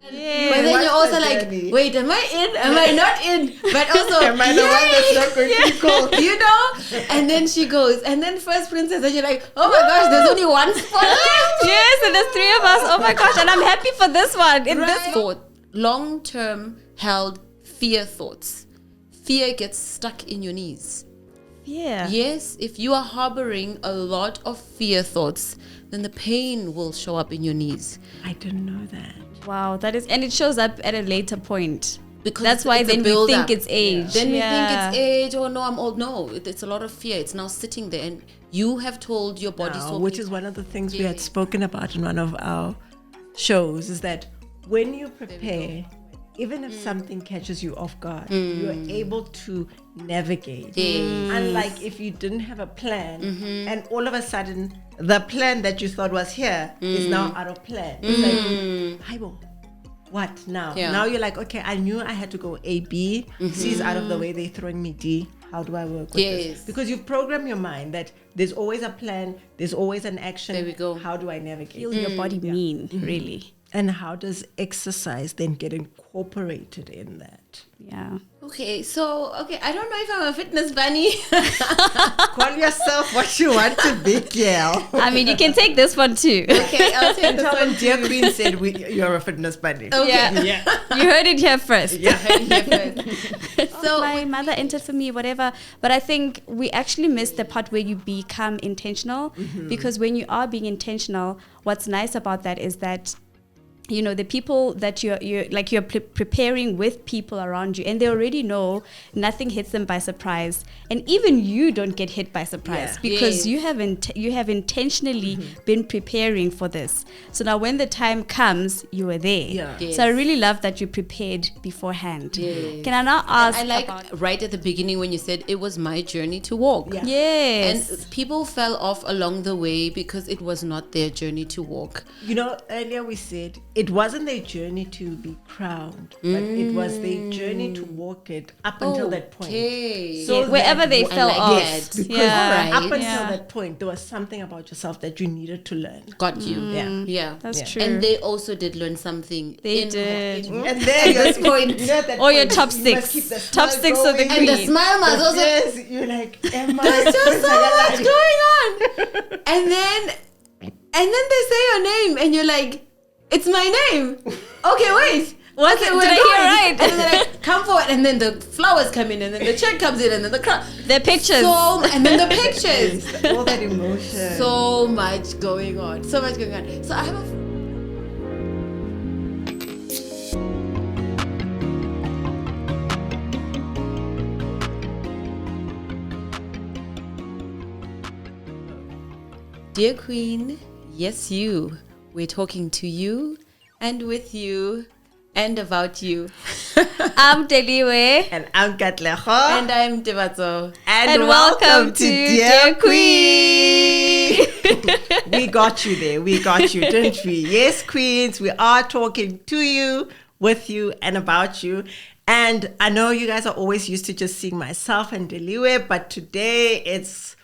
But then you're also like, wait, am I in? Am I not in? But also, am I the one that's not going to be called? You know? And then she goes, and then first princess, and you're like, oh my gosh, there's only one spot left. Yes, and there's 3 of us. Oh my gosh, and I'm happy for this one. In this thought, long-term held fear thoughts. Fear gets stuck in your knees. Yeah. Yes, if you are harboring a lot of fear thoughts, then the pain will show up in your knees. I didn't know that. Wow, that is, and it shows up at a later point. Because that's why then we think it's age. Then we think it's age. Oh no, I'm old. No, it's a lot of fear. It's now sitting there, and you have told your body so. Which is one of the things we had spoken about in one of our shows, is that when you prepare, even if something catches you off guard, you are able to navigate. Unlike if you didn't have a plan, and all of a sudden the plan that you thought was here is now out of plan. It's like, what now? Now you're like, okay, I knew I had to go A, B, C is out of the way, they're throwing me D. How do I work with this? Because you've programmed your mind that there's always a plan, there's always an action. There we go. How do I navigate? Feel your body mean, really. And how does exercise then get incorporated in that? Yeah. Okay, I don't know if I'm a fitness bunny. Call yourself what you want to be, girl. I mean, you can take this one too. Okay, I'll take this one. Dear Queen said you're a fitness bunny. Okay. Yeah. You heard it here first. Yeah, heard it here first. So my mother entered for me, whatever. But I think we actually missed the part where you become intentional, because when you are being intentional, what's nice about that is that, you know, the people that you're preparing with people around you, and they already know nothing hits them by surprise, and even you don't get hit by surprise because you have intentionally been preparing for this. So now when the time comes, you are there. So I really love that you prepared beforehand. Can I now ask? I like right at the beginning when you said it was my journey to walk. Yes. And people fell off along the way because it was not their journey to walk. You know, earlier we said it wasn't their journey to be crowned, but it was their journey to walk it up until that point. So wherever they fell off. Yes, because up until that point, there was something about yourself that you needed to learn. Got you. Yeah. That's true. And they also did learn something. They did. And there your point. Or your top 6. Top 6 of the queen. And the smile must also. Yes, you're like, am I? There's just so much going on. And then they say your name, and you're like, it's my name. Okay, wait. What's it? Did I hear right? And then they're like, come forward, and then the flowers come in, and then the check comes in, and then the crowd. The pictures. And then the pictures. All that emotion. So much going on. So I have a. Dear Queen, yes, you. We're talking to you and with you and about you. I'm Deliwe. And I'm Katleho. And I'm Tebatso. And welcome to Dear Queen. We got you there. We got you, didn't we? Yes, Queens, we are talking to you, with you, and about you. And I know you guys are always used to just seeing myself and Deliwe, but today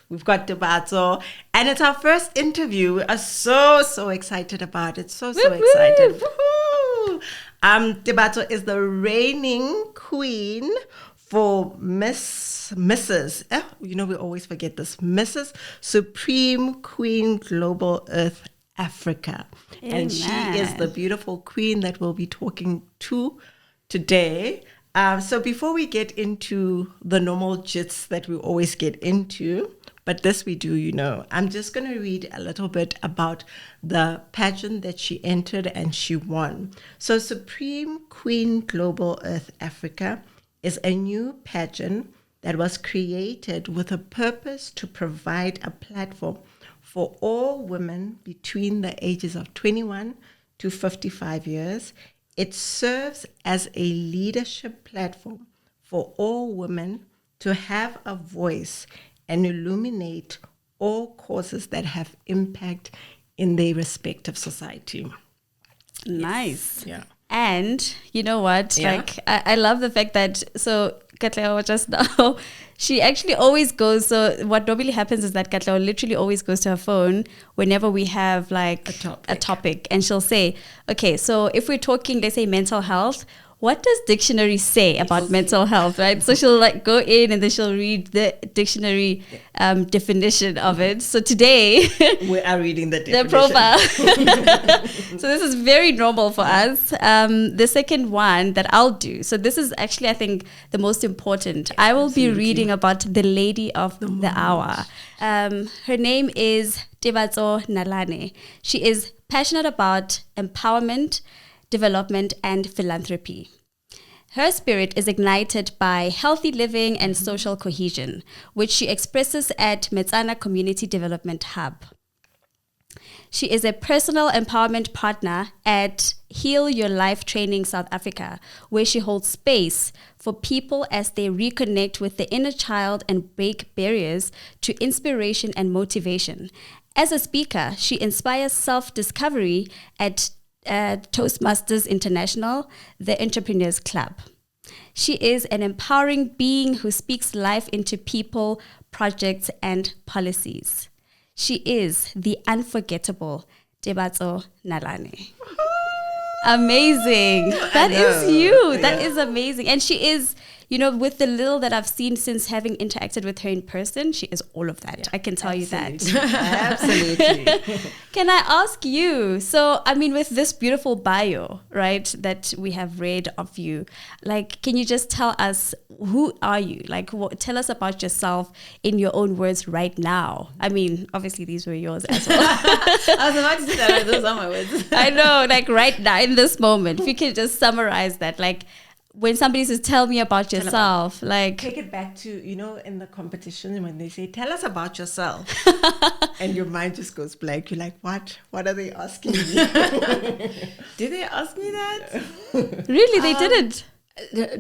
we've got Tebatso, and it's our first interview. We are so excited about it. So excited. Woo-hoo. Tebatso is the reigning queen for Mrs. We always forget this. Mrs. Supreme Queen Global Earth Africa. Amen. And she is the beautiful queen that we'll be talking to today. So before we get into the normal jits that we always get into, but this we do, I'm just going to read a little bit about the pageant that she entered and she won. So Supreme Queen Global Earth Africa is a new pageant that was created with a purpose to provide a platform for all women between the ages of 21 to 55 years. It serves as a leadership platform for all women to have a voice and illuminate all causes that have impact in their respective society. Nice. Yeah. And you know what? Yeah. Like, I love the fact that, so Katleo just now, she actually always goes. So what normally happens is that Katla literally always goes to her phone whenever we have like a topic, and she'll say, okay, so if we're talking, let's say mental health, what does dictionary say about mental health, right? So she'll like go in and then she'll read the dictionary definition of it. So today we are reading the definition. The profile. So this is very normal for us. The second one that I'll do. So this is actually, I think, the most important. I will be reading about the lady of the hour. Her name is Tebatso Nalane. She is passionate about empowerment, development, and philanthropy. Her spirit is ignited by healthy living and social cohesion, which she expresses at Metsana Community Development Hub. She is a personal empowerment partner at Heal Your Life Training South Africa, where she holds space for people as they reconnect with the inner child and break barriers to inspiration and motivation. As a speaker, she inspires self-discovery at Toastmasters International, the Entrepreneurs Club. She is an empowering being who speaks life into people, projects, and policies. She is the unforgettable Tebatso Nalane. Amazing. That is you. That is amazing. And she is, with the little that I've seen since having interacted with her in person, she is all of that. I can tell you that. Absolutely. Can I ask you, so, with this beautiful bio, right, that we have read of you, like, can you just tell us, who are you? Like, tell us about yourself in your own words right now. Obviously, these were yours as well. I was about to say that. Those are my words. I know, like, right now, in this moment, if you could just summarize that, like, when somebody says, tell me about yourself, like... Take it back to, in the competition when they say, tell us about yourself. And your mind just goes blank. You're like, what? What are they asking me? Did they ask me that? Really? They didn't?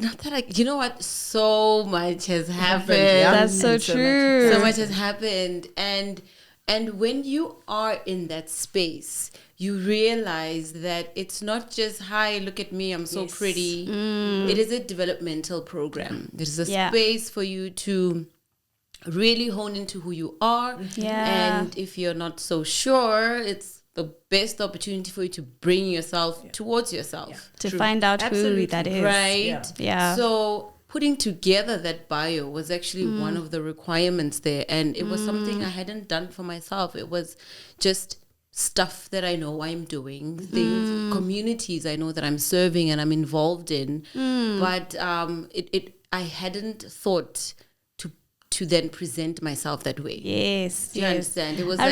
Not that you know what? So much has happened. Yeah. That's so true. So much has happened. And when you are in that space, you realize that it's not just, hi, look at me, I'm so pretty. It is a developmental program. It is a space for you to really hone into who you are. Yeah. And if you're not so sure, it's the best opportunity for you to bring yourself towards yourself. To find out who that is. Right? Yeah. So putting together that bio was actually one of the requirements there. And it was something I hadn't done for myself. It was just stuff that I know I'm doing, things, communities I know that I'm serving and I'm involved in. But I hadn't thought to then present myself that way. Yes. Do you understand? It was I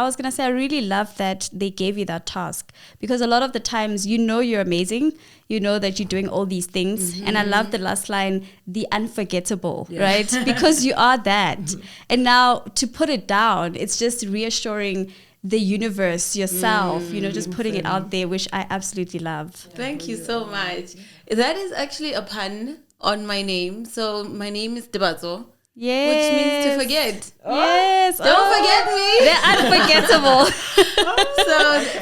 was gonna say I really love that they gave you that task, because a lot of the times you're amazing, you know that you're doing all these things, and I love the last line, the unforgettable, right? Because you are that. And now to put it down, it's just reassuring the universe, yourself, just putting it out there, which I absolutely love. Thank you so much. That is actually a pun on my name. So my name is Tebatso. Yes. Which means to forget. Yes. Don't forget me. They're unforgettable.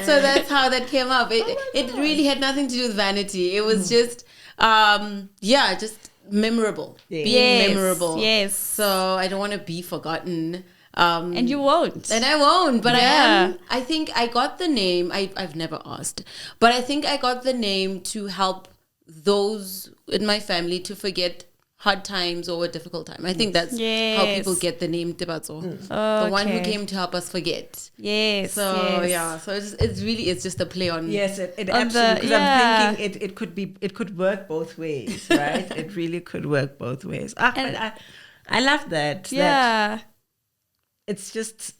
So that's how that came up. It really had nothing to do with vanity. It was just, just memorable. Being memorable. Yes. So I don't want to be forgotten. And you won't. And I won't, but I am. I think I got the name. I've never asked, but I think I got the name to help those in my family to forget hard times or a difficult time. I think that's how people get the name Tebatso. The one who came to help us forget. Yes. So so it's just a play on. Yes, it absolutely. Because I'm thinking it could work both ways, right? It really could work both ways. But I love that. Yeah. That it's just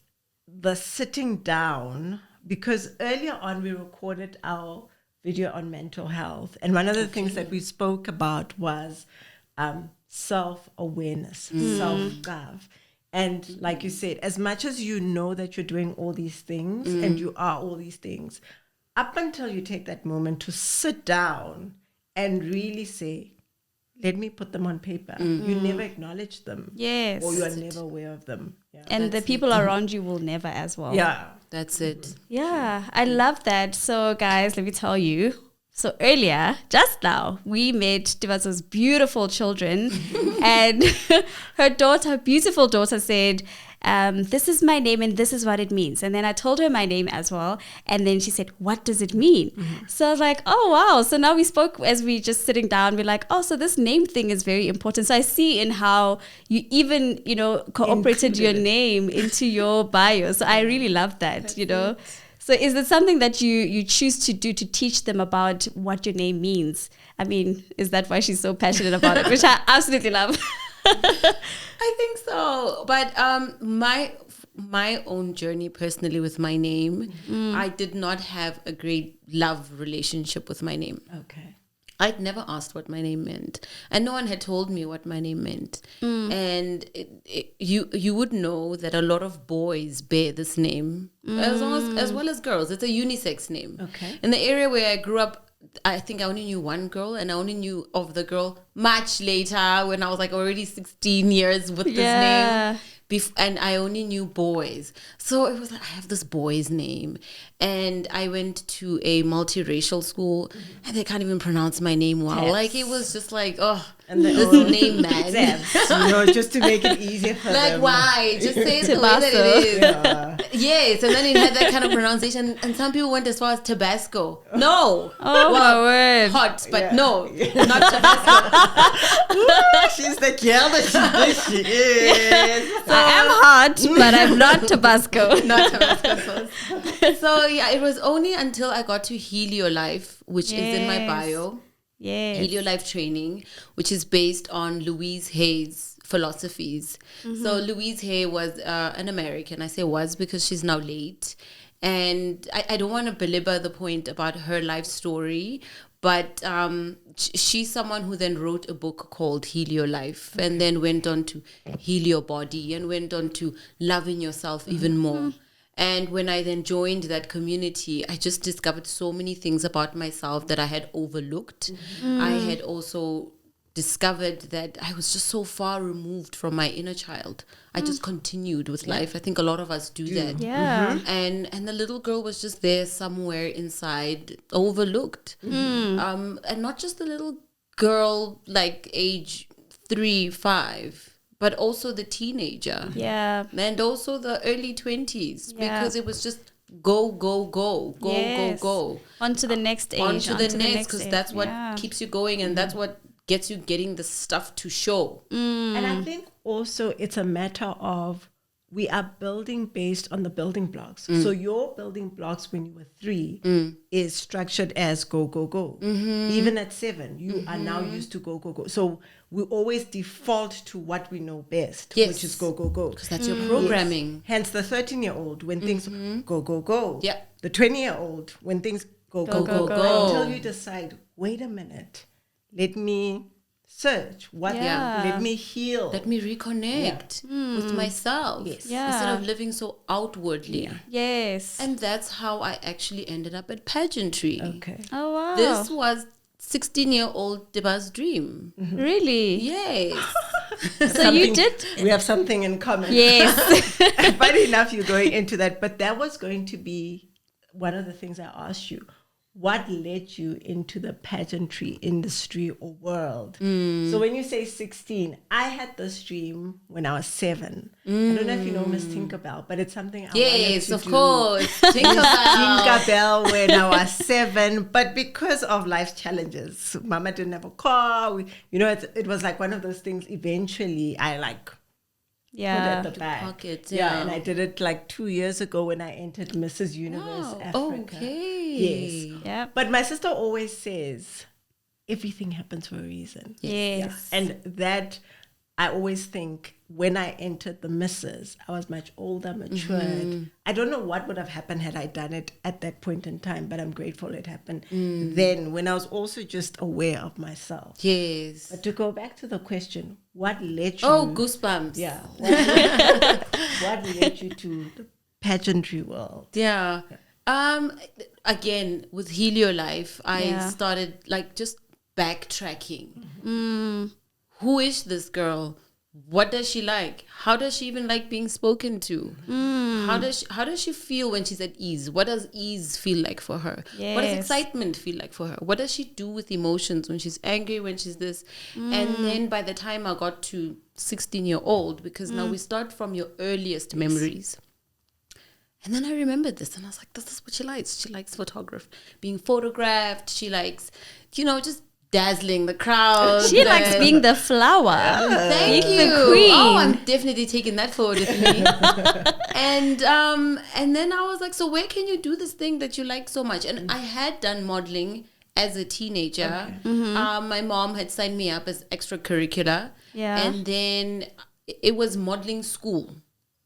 the sitting down, because earlier on we recorded our video on mental health, and one of the things that we spoke about was self-awareness, self-love. And like you said, as much as you know that you're doing all these things and you are all these things, up until you take that moment to sit down and really say, let me put them on paper. You never acknowledge them. Yes. Or you are never aware of them. Yeah. And the people around you will never as well. Yeah. That's it. Yeah, I love that. So guys, let me tell you, So earlier, just now, we met Tebatso's beautiful children, and her beautiful daughter said, this is my name and this is what it means. And then I told her my name as well. And then she said, what does it mean? So I was like, oh, wow. So now we spoke as we just sitting down. We're like, oh, so this name thing is very important. So I see in how you even, cooperated your name into your bio. So I really love that, So is it something that you choose to do to teach them about what your name means? I mean, is that why she's so passionate about it? Which I absolutely love. I think so. But my own journey personally with my name, I did not have a great love relationship with my name. Okay. I'd never asked what my name meant, and no one had told me what my name meant. And you would know that a lot of boys bear this name, as well as girls. It's a unisex name. Okay. In the area where I grew up, I think I only knew one girl, and I only knew of the girl much later when I was like already 16 years with this name. And I only knew boys. So it was like, I have this boy's name. And I went to a multiracial school, and they can't even pronounce my name well. Yes. Like, it was just like, And this name, man. Just to make it easier for like, them. why? Just say it the way that it is. Yeah. Yes, and then it had that kind of pronunciation. And some people went as far as Tabasco. No. Oh, my word. Hot, but no, not Tabasco. Ooh, she's the girl that she is. So I am hot, but I'm not Tabasco. Not Tabasco sauce. So yeah, it was only until I got to Helio Life, which is in my bio. Yes. Helio Life Training, which is based on Louise Hay's philosophies. So Louise Hay was an American. I say was because she's now late. And I don't want to belabor the point about her life story, but she's someone who then wrote a book called Helio Life, and then went on to Helio Body, and went on to loving yourself even more. And when I then joined that community, I just discovered so many things about myself that I had overlooked. I had also discovered that I was just so far removed from my inner child. I just continued with life. I think a lot of us do that. Yeah. And the little girl was just there somewhere inside, overlooked. And not just the little girl like age 3, 5. But also the teenager. Yeah. And also the early 20s. Yeah. Because it was just go, go, go. Go, Yes. go, go. On to the next age. On to the next. Because age. that's what keeps you going. And that's what gets you getting the stuff to show. And I think also it's a matter of we are building based on the building blocks. So your building blocks when you were 3 is structured as go, go, go. Even at 7, you are now used to go, go, go. So we always default to what we know best, which is go, go, go. Because that's your programming. Yes. Hence the 13-year-old when things go, go, go. Yeah. The 20-year-old when things go, go, go, go. Until you decide, wait a minute, let me search. Let me heal. Let me reconnect with myself. Yes. Yeah. Instead of living so outwardly. Yes. And that's how I actually ended up at pageantry. Okay. Oh, wow. This was 16-year-old Deba's dream. Really? Yes. So you did? We have something in common. Yes. Funny enough, you're going into that, but that was going to be one of the things I asked you. What led you into the pageantry industry or world? So when you say 16, I had this dream when I was 7. I don't know if you know Miss Tinkerbell, but it's something I wanted to Of do. course. Tinkerbell when I was 7, but because of life's challenges, Mama didn't have a car. It was like one of those things. Eventually, I put Yeah. at the back. Pocket, Yeah, and I did it like 2 years ago when I entered Mrs. Universe Africa. Okay. Yes. Yeah. But my sister always says, everything happens for a reason. Yes. And that, I always think, when I entered the Mrs., I was much older, matured. I don't know what would have happened had I done it at that point in time, but I'm grateful it happened then, when I was also just aware of myself. Yes. But to go back to the question, what led you... Oh, goosebumps. Yeah. What led you to the pageantry world? Yeah. Again, with Helio Life, I started just backtracking. Who is this girl? What does she like? How does she even like being spoken to? How does she feel when she's at ease? What does ease feel like for her? What does Yes. excitement feel like for her? What does she do with emotions when she's angry, when she's this? And then by the time I got to 16-year-old, because now we start from your earliest memories. And then I remembered this, and I was like, this is what she likes. She likes photography, being photographed. She likes, just dazzling the crowd. She likes and- being the flower. Thank Being you. the queen. Oh, I'm definitely taking that forward with me. and then I was like, so where can you do this thing that you like so much? And I had done modeling as a teenager. My mom had signed me up as extracurricular. Yeah. And then it was modeling school.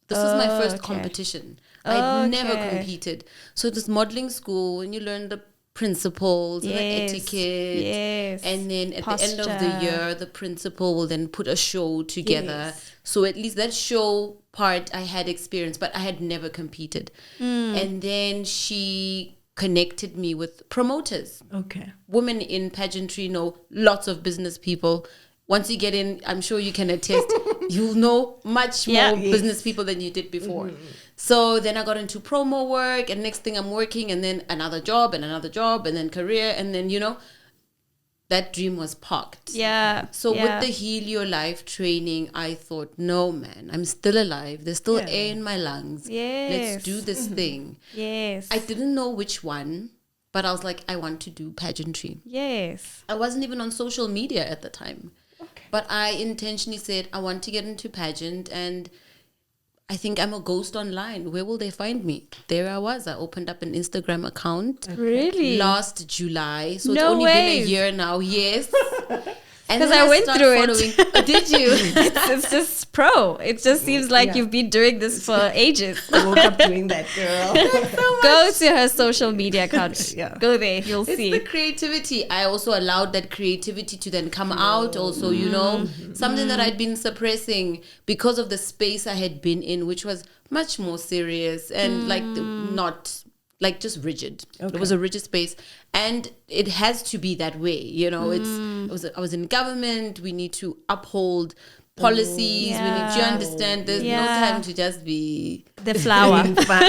This was my first okay. competition. I'd never competed. So it was modeling school, and you learn the principles and the etiquette. Yes. And then at the end of the Posture. year, the principal will then put a show together. So at least that show part I had experience, but I had never competed. And then she connected me with promoters. Okay. Women in pageantry know lots of business people. Once you get in, I'm sure you can attest, you'll know much more business people than you did before. So then I got into promo work, and next thing I'm working, and then another job, and then career, and then, that dream was parked. Yeah. So with the Heal Your Life training, I thought, no, man, I'm still alive. There's still air in my lungs. Yes. Let's do this thing. Yes. I didn't know which one, but I was like, I want to do pageantry. Yes. I wasn't even on social media at the time. But I intentionally said, I want to get into pageant, and I think I'm a ghost online. Where will they find me? There I was. I opened up an Instagram account Really? last July. So it's No only been ways. a year now. Yes. 'Cause I went through it. it. Did you? It's just pro. It just seems like you've been doing this for ages. I woke up doing that, girl. Go to her social media account. Yeah. Go there. You'll It's see. the creativity. I also allowed that creativity to then come out also, something that I'd been suppressing because of the space I had been in, which was much more serious and not like just rigid. It was a rigid space, and it has to be that way. I was in government. We need to uphold policies. We need to understand. There's no time to just be The flower.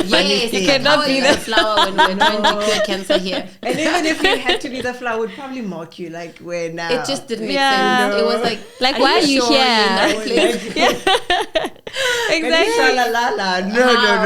yes. You cannot be the flower when we're trying to cure cancer here. And even if you had to be the flower, would probably mock you, like when It just didn't make Yeah. sense. It was like, Why are you sure here? you're not Exactly.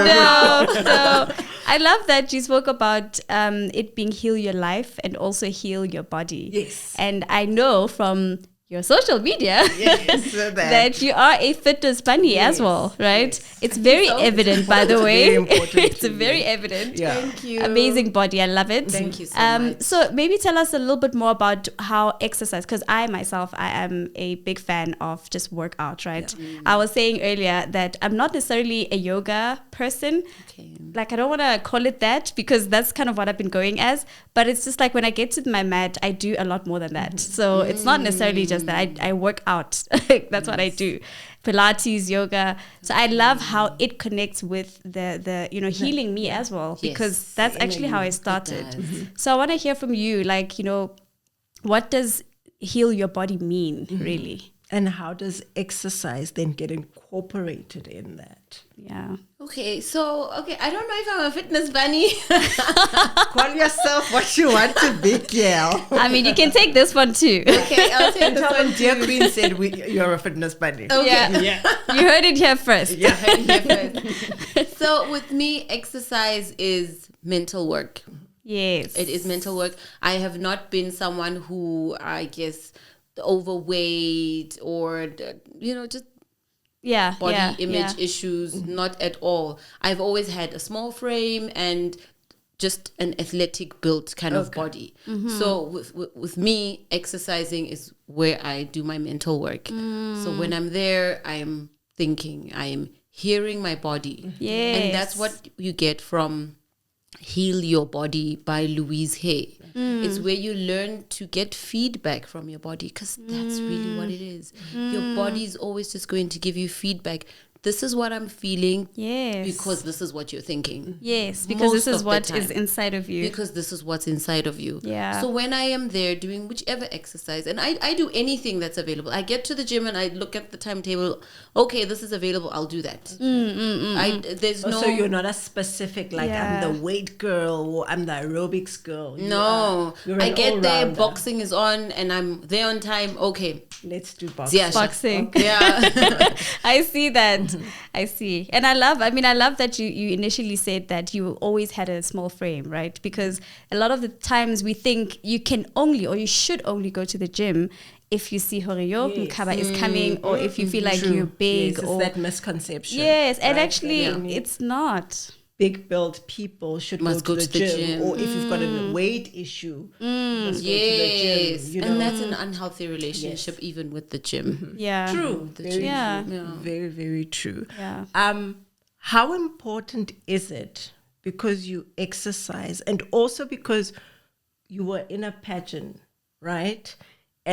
No. No. I love that you spoke about it being heal your life and also heal your body. Yes. And I know from your social media Yes, that you are a fitness bunny as well, right? It's very evident, by the It's way. very important It's to very me. evident. Yeah. Thank you. Amazing body. I love it. Thank you so much. So maybe tell us a little bit more about how exercise, because I myself, I am a big fan of just workout, right? I was saying earlier that I'm not necessarily a yoga person. Okay. Like, I don't want to call it that because that's kind of what I've been going as. But it's just like when I get to my mat, I do a lot more than that. So it's not necessarily just that. I work out. That's what I do. Pilates, yoga. So I love how it connects with the healing me as well, because Yes. that's actually how I started. does. So I want to hear from you, like, what does heal your body mean, really? And how does exercise then get incorporated in that? Yeah. Okay, I don't know if I'm a fitness bunny. Call yourself what you want to be, girl. I mean, you can take this one too. Okay, I'll take And this tell one them dear too. Queen said you're a fitness bunny. Okay. Yeah. You heard it here first. I heard it here first. So with me, exercise is mental work. Yes. It is mental work. I have not been someone who, I guess, overweight or just body image issues. Not at all. I've always had a small frame and just an athletic built kind of body. So with me, exercising is where I do my mental work. So when I'm there, I'm thinking, I am hearing my body. Yes. And that's what you get from Heal Your Body by Louise Hay. It's where you learn to get feedback from your body, because that's really what it is. Your body is always just going to give you feedback. this is what I'm feeling Yes. because this is what you're thinking. Yes, because Most this is of the what is time. inside of you. Because this is what's inside of you. Yeah. So when I am there doing whichever exercise, and I do anything that's available. I get to the gym and I look at the timetable. Okay, this is available. I'll do that. There's no. So you're not a specific, like, Yeah. I'm the weight girl or I'm the aerobics girl. No, You're I an get there. all-rounder. Boxing is on, and I'm there on time. Okay, Let's do boxing. yeah, Boxing. Yeah, I see that. I see. And I love that you initially said that you always had a small frame, right? Because a lot of the times we think you can only or you should only go to the gym if you see Horeyo, Yes. Mkaba is coming, or if you feel like True. you're big. Yes, it's or that misconception. yes, and right? actually That it's not. big built people should Must go to the gym. Or if you've got a weight issue, must go to the gym, yes, you know? and that's an unhealthy relationship, even with the gym. Yeah. True. The Very gym. Yeah. true. Yeah. Very, very true. Yeah. How important is it because you exercise and also because you were in a pageant, right?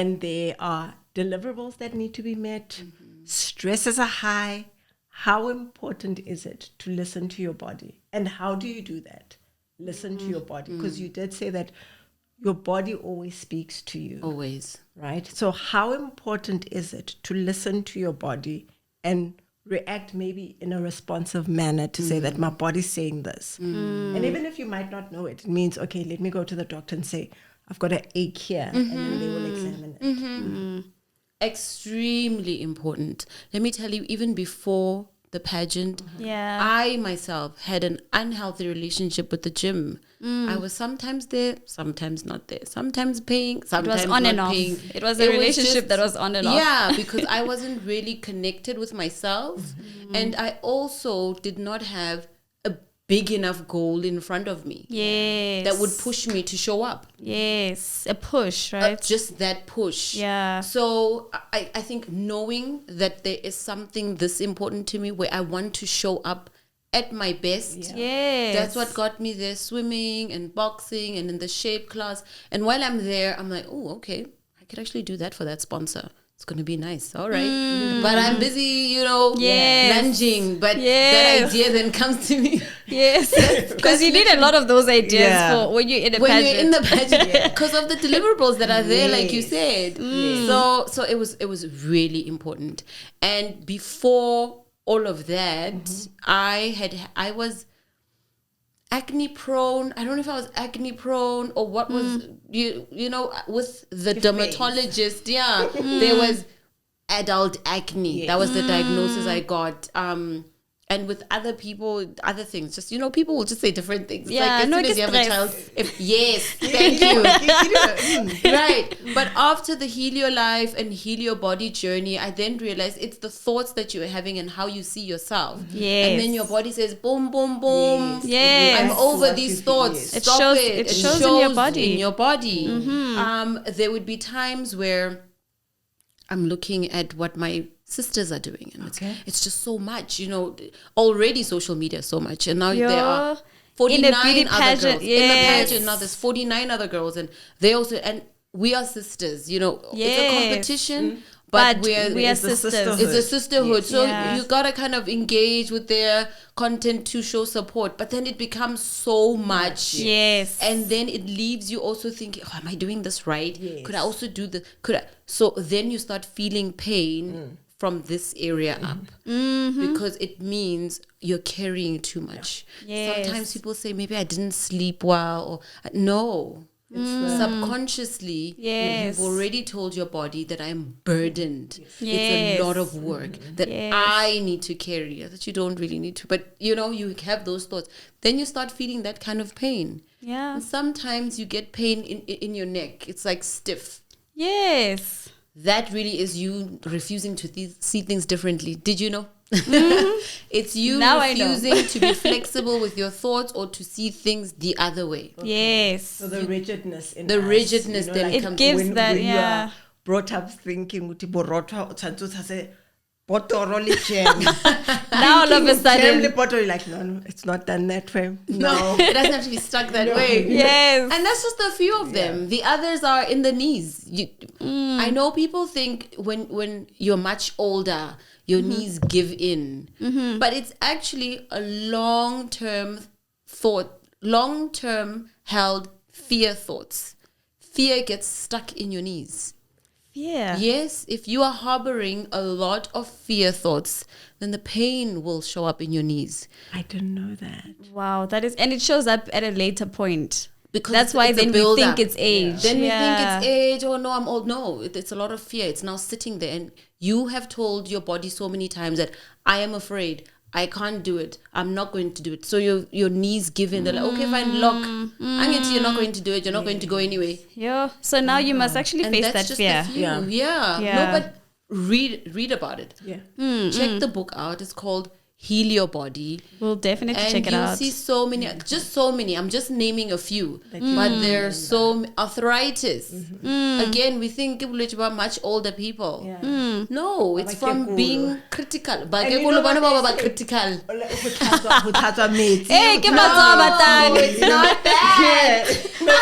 And there are deliverables that need to be met. Stresses are high. How important is it to listen to your body? And how do you do that? Listen to your body. Because you did say that your body always speaks to you. Always. Right? So how important is it to listen to your body and react maybe in a responsive manner to say that my body's saying this? And even if you might not know it, it means, okay, let me go to the doctor and say, I've got an ache here, and then they will examine it. Extremely important. Let me tell you, even before the pageant, Yeah. I myself had an unhealthy relationship with the gym. I was sometimes there, sometimes not there, sometimes paying, It sometimes was on not and off. paying. It was a relationship just- that was on and off. Yeah, because I wasn't really connected with myself, and I also did not have a big enough goal in front of me Yes. that would push me to show up. Yes. A push, right? Just that push. Yeah. So I think knowing that there is something this important to me where I want to show up at my best. Yes. That's what got me there, swimming and boxing and in the shape class. And while I'm there, I'm like, oh, okay, I could actually do that for that sponsor. It's going to be nice. All right. But I'm busy, Yes. lunging. But Yes. that idea then comes to me. Yes. Because you need a lot of those ideas Yeah. for when you're in a When pageant. you're in the pageant, because of the deliverables that are there, like you said. So it was really important. And before all of that, I was acne prone. I don't know if I was acne prone or what was with the dermatologist. Yeah, there was adult acne. That was the diagnosis I got. And with other people, other things, just people will just say different things. It's Yeah, like as no soon as you have a stress. child, yes, thank you. Right. But after the Heal Your Life and Heal Your Body journey, I then realized it's the thoughts that you're having and how you see yourself. Yes. And then your body says, boom, boom, boom. Yes. I'm over What these you feel, thoughts. yes. Stop It shows in your body. In your body. There would be times where I'm looking at what my sisters are doing, and it's just so much, already social media is so much, and now there are 49 in a beauty other pageant, girls in the yes. pageant. Now there's 49 other girls, and they also, and we are sisters, it's a Yes. competition, But we are we are the sisters. sisterhood. it's a sisterhood. So Yeah. you gotta kind of engage with their content to show support, but then it becomes so much. Yes. And then it leaves you also thinking, oh, am I doing this right? Yes. Could I also do the so then you start feeling pain from this area up, because it means you're carrying too much. Yes. Sometimes people say, maybe I didn't sleep well, or no. Subconsciously, Yes. you've already told your body that I'm burdened. Yes. It's a lot of work that Yes. I need to carry, that you don't really need to. But, you have those thoughts. Then you start feeling that kind of pain. Yeah. And sometimes you get pain in your neck. It's like stiff. Yes. That really is you refusing to see things differently. Did you know? It's you Now I know. refusing to be flexible with your thoughts or to see things the other way. Yes. So the rigidness in The us, rigidness then It comes. gives when that, you yeah. are brought up thinking uthi borotho tshwantse o tshase Potoroli jam. Now all of a Jam sudden, the poto, you're like, no, it's not done that way. No, it doesn't have to be stuck that way. yes. And that's just a few of them. The others are in the knees. I know people think when you're much older, your knees give in. But it's actually a long-term thought, long-term held fear thoughts. Fear gets stuck in your knees. Yeah. Yes, if you are harboring a lot of fear thoughts, then the pain will show up in your knees. I didn't know that. Wow, that is, and it shows up at a later point. Because That's why it's a then we build-up. think it's age. Then we think it's age. Oh no, I'm old. No, it's a lot of fear. It's now sitting there, and you have told your body so many times that I am afraid. I can't do it. I'm not going to do it. So your knees give in. They're like, okay, fine, lock. You're not going to do it. You're not going to go anyway. Yeah. So now you must actually And face that's that just fear. the few. Yeah. No, but read about it. Yeah. Check the book out. It's called Heal Your Body. We'll definitely And check it you'll out. see so many, just so many. I'm just naming a few, but there's so arthritis. Again, we think about much older people. Yeah. No, it's from being critical. you know what they say? Critical. Hey, ke batho ba batang. It's not that.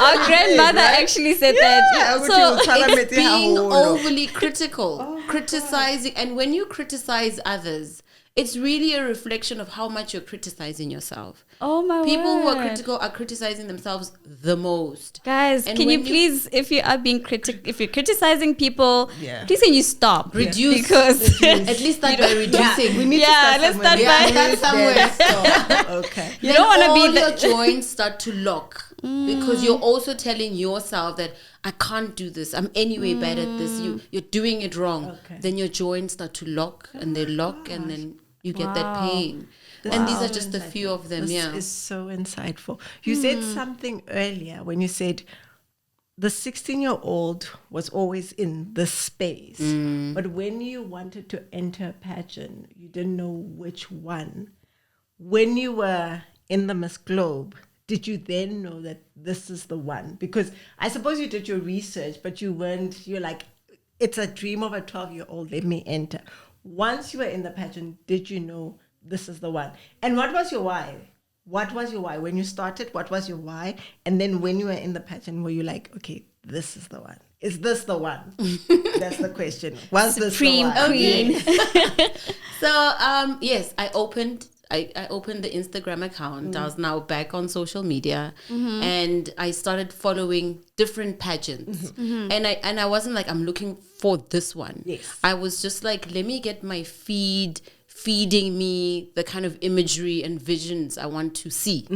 Our grandmother actually said that. So It's being overly critical, criticizing, and when you criticize others, it's really a reflection of how much you're criticizing yourself. oh my People who are word. critical are criticizing themselves the most. Guys, And can you when please, if you are being if you're criticizing people, Yeah. please can you stop? Reduce. Because At least start by reducing. We need Yeah, to let's start start somewhere. by- Start somewhere. Okay. you don't want to all be your the joints start to lock because you're also telling yourself that I can't do this. I'm anyway bad at this. You're doing it wrong. Okay. Then your joints start to lock and they lock and then you get that Wow. pain. This And is these are so just a insightful. few of them. This Yeah. is so insightful. You said something earlier when you said the 16-year-old was always in this space. But when you wanted to enter a pageant, you didn't know which one. When you were in the Miss Globe, did you then know that this is the one? Because I suppose you did your research, but you're like, it's a dream of a 12-year-old, let me enter. Once you were in the pageant, did you know this is the one? And what was your why? What was your why? When you started, what was your why? And then when you were in the pageant, were you like, okay, this is the one? Is this the one? That's the question. Was this the Supreme one? Queen. So yes, I opened the Instagram account. I was now back on social media, and I started following different pageants. And I wasn't like I'm looking for this one. Yes. I was just like, let me get my feed feeding me the kind of imagery and visions I want to see.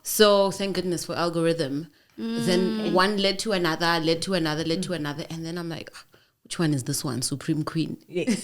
So thank goodness for algorithm. Then one led to another, led to another, and then I'm like, which one is this one? Supreme Queen. Yes.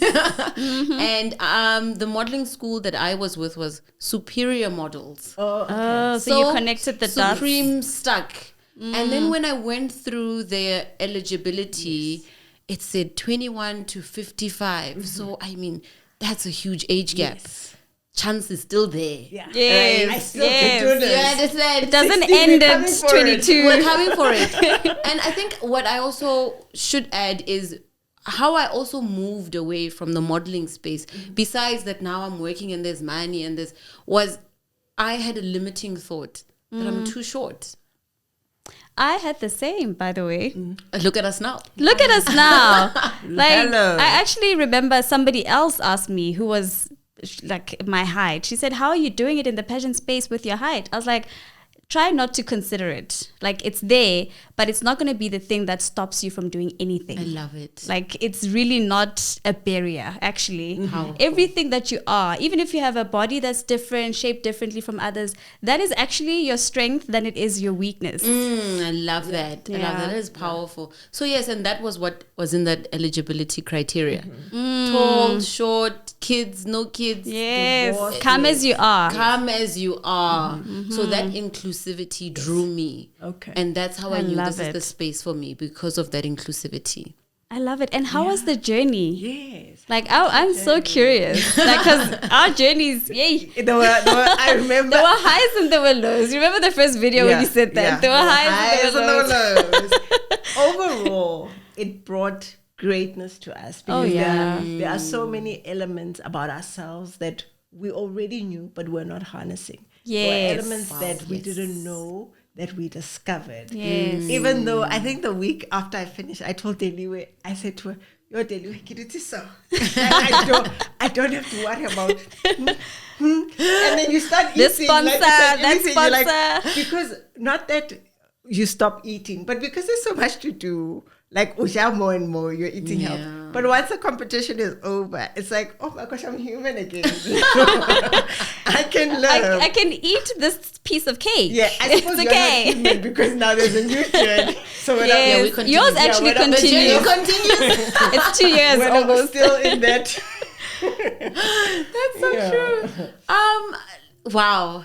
And the modeling school that I was with was Superior Models. Oh, okay. Oh, so you connected the dots. Supreme stuck. And then when I went through their eligibility, it said 21 to 55. So, I mean, that's a huge age gap. Yes. Chance is still there. Yeah. Yes, I still yes. can do this. You understand? It doesn't 16, end we're at coming for it. 22. We're coming for it. And I think what I also should add is how I also moved away from the modeling space. Besides that, now I'm working and there's money and this was, I had a limiting thought that I'm too short. I had the same, by the way. Look at us now. Look at us now. Like, Hello. I actually remember somebody else asked me who was like my height. She said, how are you doing it in the pageant space with your height? I was like, try not to consider it. Like, it's there, but it's not going to be the thing that stops you from doing anything. I love it. Like, it's really not a barrier, actually. Powerful. Everything that you are, even if you have a body that's different, shaped differently from others, that is actually your strength than it is your weakness. I love that. I love Yeah. that. That is powerful. So yes, and that was what was in that eligibility criteria. Tall, short, kids, no kids. Yes, Divorce, come as you are. Come as you are. So that inclusivity drew me. Okay. And that's how I I knew love this is it. the space for me because of that inclusivity. I love it. And how was the journey? Yes. Like, I'm so curious. Like, because our journeys, yay. There were, I remember. There were highs and there were lows. Remember the first video when you said that? Yeah. There were highs and there were lows. lows. Overall, it brought greatness to us. Oh, Because yeah. there are so many elements about ourselves that we already knew, but we're not harnessing. There Yes. were elements that we didn't know that we discovered. Yes. Even though I think the week after I finished, I told Deliwe, I said to her, "Yo, Deliwe, can it is so? I don't have to worry about." And then you start eating. This sponsor, like you said, that eating, you're like, sponsor. because not that you stop eating, but because there's so much to do. Like more and more, you're eating Yeah. health. But once the competition is over, it's like, oh my gosh, I'm human again. I can live. I can eat this piece of cake. Yeah, I suppose it's you're okay. not human because now there's a new journn. So when Yes. we continue. Yours Yeah, actually when I'm- the The journey continues. continues. It's 2 years when I'm almost. still in that. That's so Yeah. true. Wow.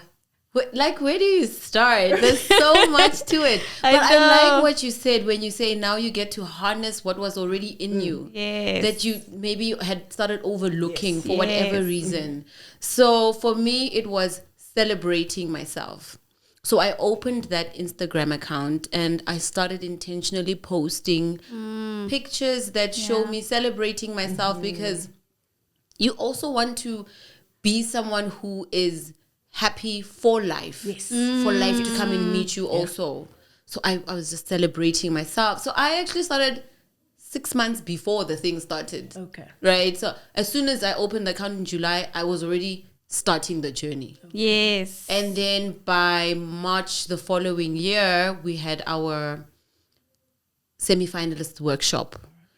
Like, where do you start? There's so much to it. I But I know. like what you said when you say now you get to harness what was already in you. Yes. That you maybe had started overlooking Yes. for whatever Yes. reason. So for me, it was celebrating myself. So I opened that Instagram account and I started intentionally posting pictures that show me celebrating myself, because you also want to be someone who is happy for life. Yes. For life to come and meet you also. So I was just celebrating myself. So I actually started 6 months before the thing started. Okay. Right? So as soon as I opened the account in July, I was already starting the journey. Yes. And then by March the following year, we had our semi-finalist workshop.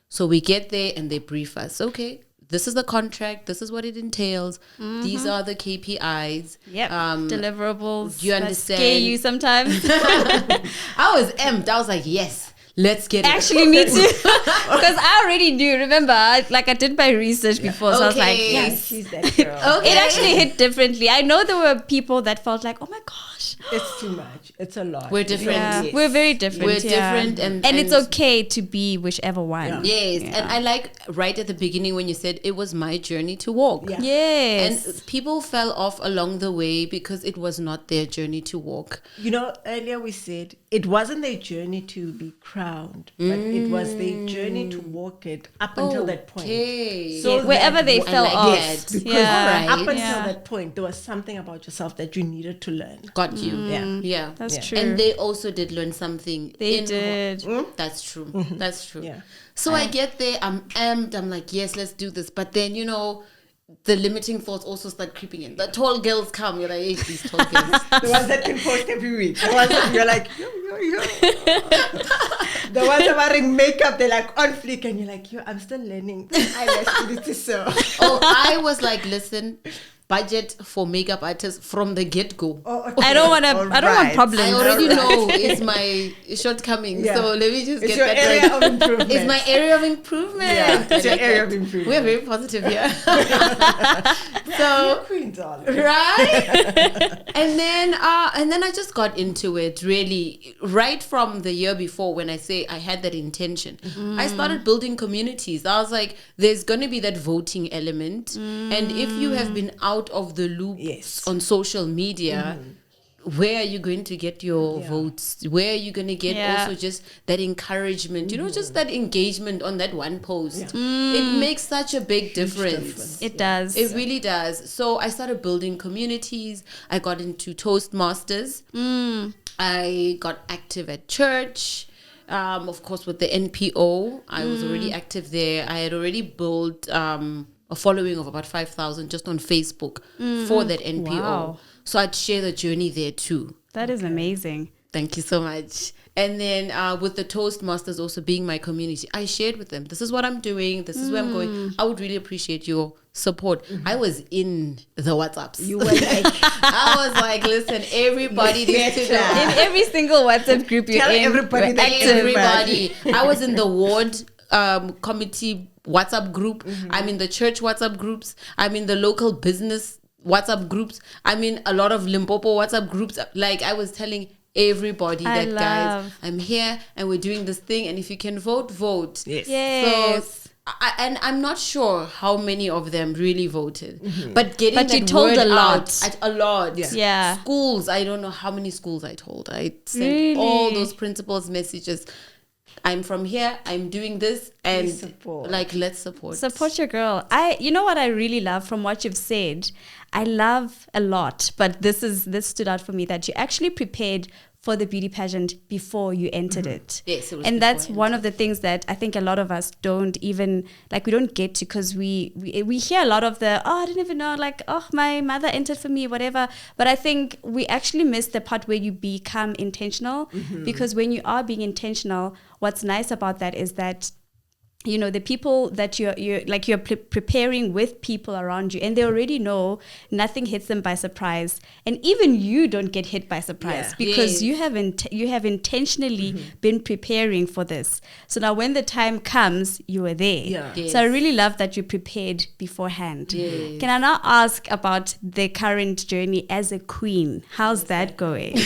So we get there and they brief us. Okay, this is the contract. This is what it entails. These are the KPIs. Yep. Deliverables. you that understand? scare you sometimes. I was amped. I was like, yes, let's get it. Actually, me too. Because I already knew. Remember, I did my research before, so I was like, Okay. yes. She's that girl. Okay. It actually hit differently. I know there were people that felt like, oh my gosh. It's too much. It's a lot. We're different. Yeah, Yes. we're very different. We're yeah. different and it's okay to be whichever one. Yeah. Yes. Yeah. And I like right at the beginning when you said it was my journey to walk. Yeah. Yes. And people fell off along the way because it was not their journey to walk. You know, earlier we said it wasn't their journey to be crowned, but it was their journey to walk it up until that point. Okay. So Yes, wherever that they I fell like off. that. Because Yeah. up until Yeah. that point, there was something about yourself that you needed to learn. Got you. Yeah. Yeah. That's Yeah. true. And they also did learn something. They did. That's true. That's true. Yeah. So I get there, I'm amped, I'm like, yes, let's do this. But then, the limiting thoughts also start creeping in. The tall girls come, you're like, hey, these tall girls. The ones that can post every week. The ones that you're like, yo. The ones that are wearing makeup, they're like on fleek, and you're like, yo, I'm still learning. It is so. Oh, I was like, listen, budget for makeup artists from the get-go. Oh, okay. I don't want to. I don't want Alright. problems. I already Alright. know it's my shortcoming. Yeah. So let me just It's get your that area right. of improvement. It's my area of improvement. Yeah, it's I your like area that. of improvement. We're very positive here. You're So queen, darling. right, and then I just got into it really right from the year before. When I say I had that intention, I started building communities. I was like, there's going to be that voting element, and if you have been out of the loop Yes. on social media, where are you going to get your votes? Where are you going to get Yeah. also just that encouragement? Just that engagement on that one post. It makes such a big difference. It does. It really does. So I started building communities. I got into Toastmasters. I got active at church. Of course, with the NPO, I was already active there. I had already built a following of about 5,000 just on Facebook for that NPO. Wow. So I'd share the journey there too. That is amazing. Thank you so much. And then with the Toastmasters also being my community, I shared with them, this is what I'm doing, this is where I'm going. I would really appreciate your support. I was in the WhatsApps. You were like, I was like, listen, everybody needs to know. In every single WhatsApp group you're Tell in, everybody we're that active. Everybody. I was in the ward committee WhatsApp group. I'm in the church WhatsApp groups. I'm in the local business WhatsApp groups. I'm in a lot of Limpopo WhatsApp groups. Like I was telling everybody I that guys, love. I'm here and we're doing this thing, and if you can vote, vote. yes. Yes. So and I'm not sure how many of them really voted, but getting But that you told word a lot. out, a lot. Yeah. Schools, I don't know how many schools I told. I sent Really? all those principals messages. I'm from here, I'm doing this, and support. like, let's support. Support your girl. You know what I really love from what you've said? I love a lot, but this stood out for me, that you actually prepared for the beauty pageant before you entered it. Yes, it was. And that's one of the things that I think a lot of us don't even, like, we don't get to, because we hear a lot of the, I didn't even know, like, my mother entered for me, whatever. But I think we actually miss the part where you become intentional, because when you are being intentional, what's nice about that is that, you know, the people that you're preparing with people around you, and they already know nothing hits them by surprise, and even you don't get hit by surprise because you have intentionally been preparing for this. So now when the time comes, you are there. So I really love that you prepared beforehand. Can I now ask about the current journey as a queen? How's that going?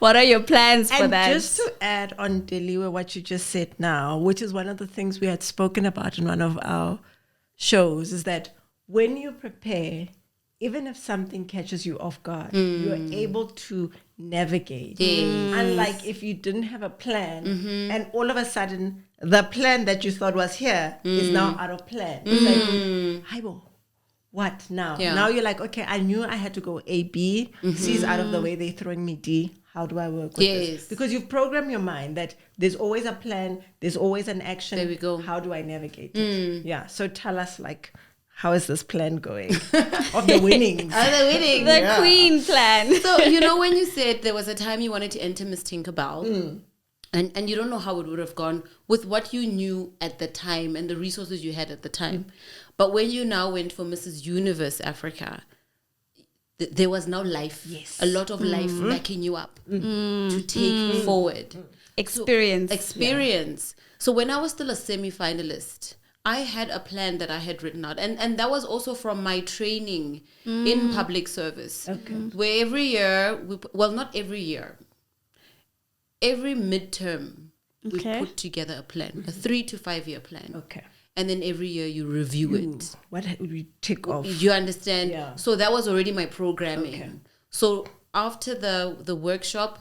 What are your plans for that? And just to add on, Deliwe, what you just said now, which is one of the things we had spoken about in one of our shows, is that when you prepare, even if something catches you off guard, you're able to navigate. Unlike if you didn't have a plan and all of a sudden the plan that you thought was here is now out of plan. It's like, Haibo, what now? Now you're like, okay, I knew I had to go A, B, C is out of the way, they're throwing me D. How do I work with this? Because you've programmed your mind that there's always a plan, there's always an action. There we go. How do I navigate it? Yeah. So tell us, like, how is this plan going? Of the winnings. The queen plan. So, you know, when you said there was a time you wanted to enter Miss Tinkerbell, and you don't know how it would have gone with what you knew at the time and the resources you had at the time. But when you now went for Mrs. Universe Africa, there was now life, a lot of life backing you up to take forward. Experience. So when I was still a semi-finalist, I had a plan that I had written out. And that was also from my training in public service. Where every year, not every year, every midterm, we put together a plan, a 3 to 5 year plan. And then every year you review it. What would we tick off? You understand? Yeah. So that was already my programming. So after the workshop,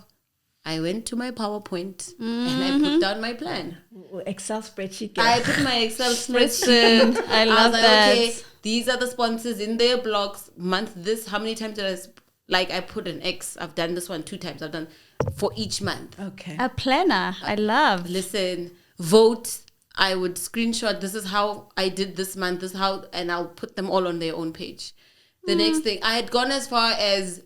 I went to my PowerPoint and I put down my plan. Excel spreadsheet. I put my Excel spreadsheet. I love that. Okay, these are the sponsors in their blogs. Month this, how many times did I put an X. I've done this one 2 times. I've done for each month. A planner. I love. Listen, vote. I would screenshot, this is how I did this month, this is how, and I'll put them all on their own page. The next thing, I had gone as far as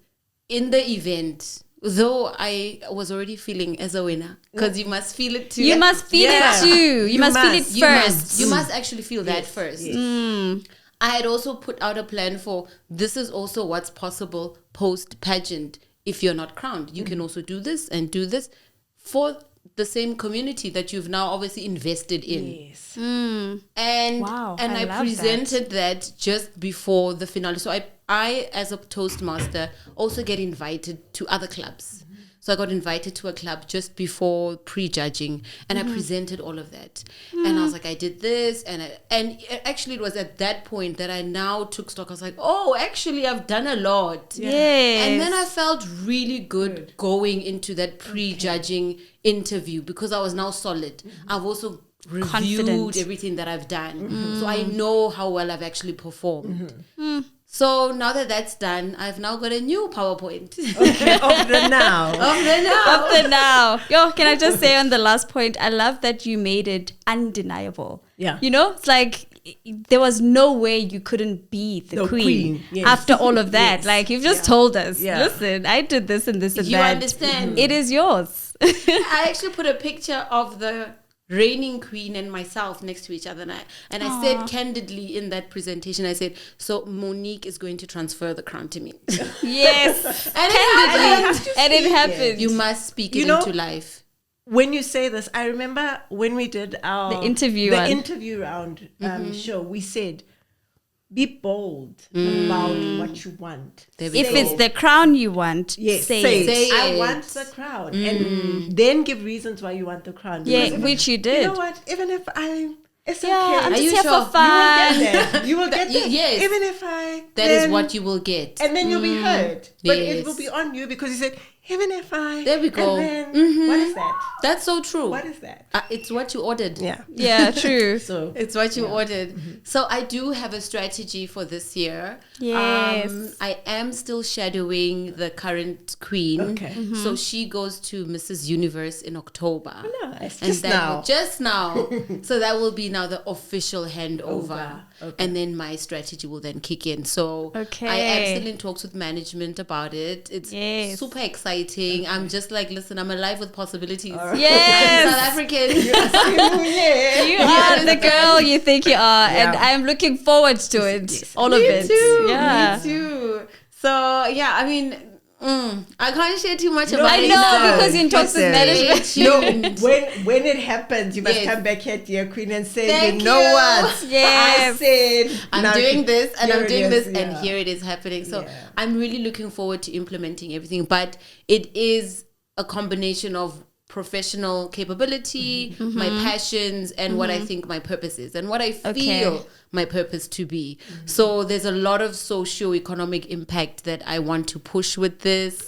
in the event, though I was already feeling as a winner, because you must feel it too. You must feel it too. You must feel it first. You must actually feel that first. I had also put out a plan for, this is also what's possible post-pageant. If you're not crowned, you can also do this and do this for the same community that you've now obviously invested in. And I presented that just before the finale. So I as a Toastmaster also get invited to other clubs. So I got invited to a club just before pre-judging, and I presented all of that. And I was like, I did this, and actually it was at that point that I now took stock. I was like, oh, actually I've done a lot. And then I felt really good going into that pre-judging interview because I was now solid. I've also reviewed everything that I've done. So I know how well I've actually performed. So now that that's done, I've now got a new PowerPoint. Of the now. Yo, can I just say on the last point, I love that you made it undeniable. You know, it's like there was no way you couldn't be the queen. After all of that. Like, you've just told us, listen, I did this and this and that. You understand? It is yours. I actually put a picture of the reigning queen and myself next to each other, and I said candidly in that presentation, I said, so Monique is going to transfer the crown to me. Yes. And it happened. You must speak it into life. When you say this, I remember when we did the interview round show, we said, be bold about what you want. If it's the crown you want, say it. I want the crown. And then give reasons why you want the crown. Which you did. You know what? Even if it's okay. I'm just here for fun. You will get there. Yes. Even if that is what you will get. And then you'll be heard. But it will be on you because you said, Heaven FI. There we go. And then, what is that? That's so true. What is that? It's what you ordered. Yeah. Yeah, true. So It's what you ordered. So I do have a strategy for this year. Yes. I am still shadowing the current queen. Okay. So she goes to Mrs. Universe in October. Nice. And Just that now. will- just now. So that will be now the official handover. Okay. And then my strategy will then kick in. So Okay. I am still in talks with management about it. It's Yes. super exciting. I'm just like, listen, I'm alive with possibilities. Yes. I'm South African. Yeah. You are the girl you think you are, and Yeah. I'm looking forward to it. Yes. All of Me it. too. Yeah. Me too. So yeah, I mean, I can't share too much about I it. know, now. because in talks with Listen. management. No, when it happens, you must Yes. come back here, dear Queen, and say, Thank you know you. what? Yes. I said, I'm now doing this and here I'm it doing is, this and yeah. here it is happening. So Yeah. I'm really looking forward to implementing everything. But it is a combination of professional capability, my passions, and what I think my purpose is and what I feel my purpose to be. So there's a lot of socio-economic impact that I want to push with this.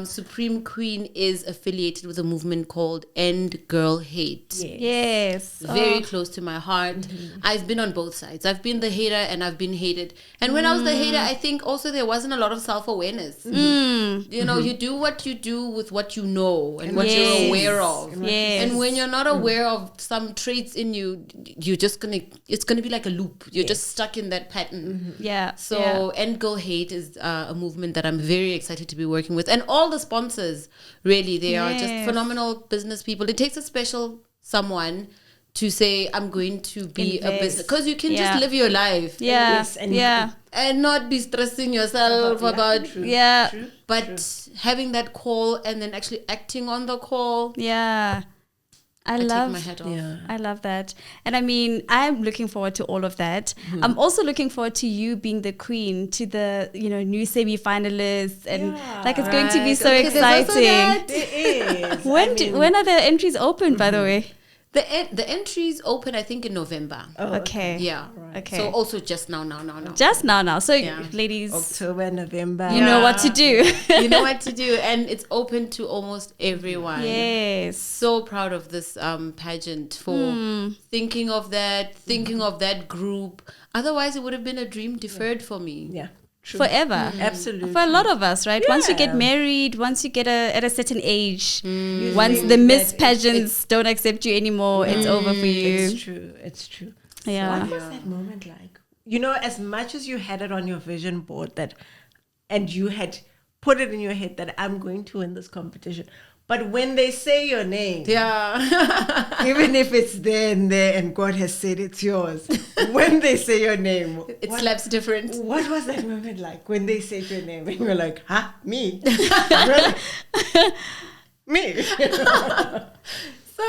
Supreme Queen is affiliated with a movement called End Girl Hate. Yes. Very close to my heart. I've been on both sides. I've been the hater and I've been hated. And when I was the hater, I think also there wasn't a lot of self-awareness. You know, you do what you do with what you know and what Yes. you're aware of. Yes. And when you're not aware of some traits in you, it's gonna be like a loop. You're just stuck in that pattern. Yeah. So End Girl Hate is a movement that I'm very excited to be working with. And all the sponsors, really, they are just Yes. phenomenal business people. It takes a special someone to say, I'm going to be a Invest. business. Because you can Yeah. just live your life Yeah. Yes, and yeah. and not be stressing yourself about... True. Yeah. True. But having that call and then actually acting on the call, Yeah. I take love my hat off. Yeah. I love that. And I mean, I'm looking forward to all of that. I'm also looking forward to you being the queen to the, new semi-finalists. And Yeah. like, it's going to be Right. so Okay, there's also exciting. that. It is. When are the entries open, by the way? The entries open, I think, in November. Okay. Yeah. Okay. So also just now. Just now. So, Yeah. ladies, October, November. you know what to do. You know what to do. And it's open to almost everyone. Yes. So proud of this pageant for thinking of that group. Otherwise, it would have been a dream deferred for me. Yeah. True. Forever. Absolutely. For a lot of us, right? Once you get Yeah. married, once you get at a certain age, You once think the Miss that pageants don't accept you anymore, it's over for you. It's true. Yeah. What was that moment like? As much as you had it on your vision board and you had put it in your head that I'm going to win this competition, but when they say your name, Yeah. even if it's there and God has said it's yours, when they say your name, It slaps different. what was that moment like when they said your name and you're like, huh, me? Really? Me? So,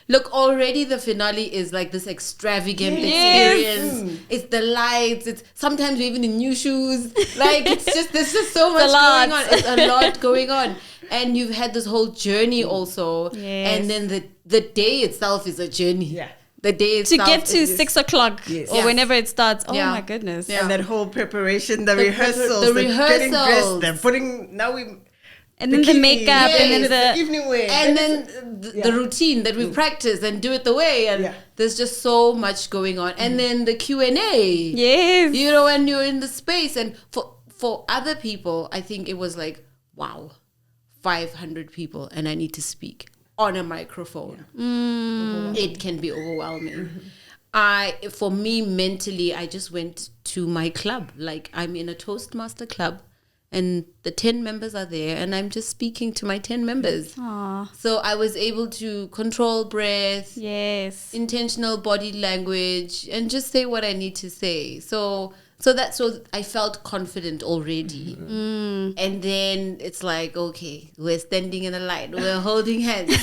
look, already the finale is like this extravagant Yes. experience. It's the lights. It's sometimes we're even in new shoes. Like there's just so much a lot. going on. It's a lot going on, and you've had this whole journey also. Yes. And then the day itself is a journey. Yeah. The day To itself get to is 6 o'clock Yes. or Yeah. whenever it starts. Oh Yeah. my goodness. Yeah. And that whole preparation, the The rehearsals, the getting dressed, rehearsals. they're putting, now we... And then the bikini, makeup yes, and then the evening wear. and then the Yeah. routine that we practice and do it the way, and Yeah. there's just so much going on. And then the Q&A. Yes. You know, when you're in the space, and for other people, I think it was like, wow, 500 people and I need to speak on a microphone. It can be overwhelming. For me, mentally, I just went to my club. Like, I'm in a Toastmaster club and the 10 members are there and I'm just speaking to my 10 members. Aw. So I was able to control breath, Yes. intentional body language, and just say what I need to say. So I felt confident already. And then it's like, okay, we're standing in the light, we're holding hands.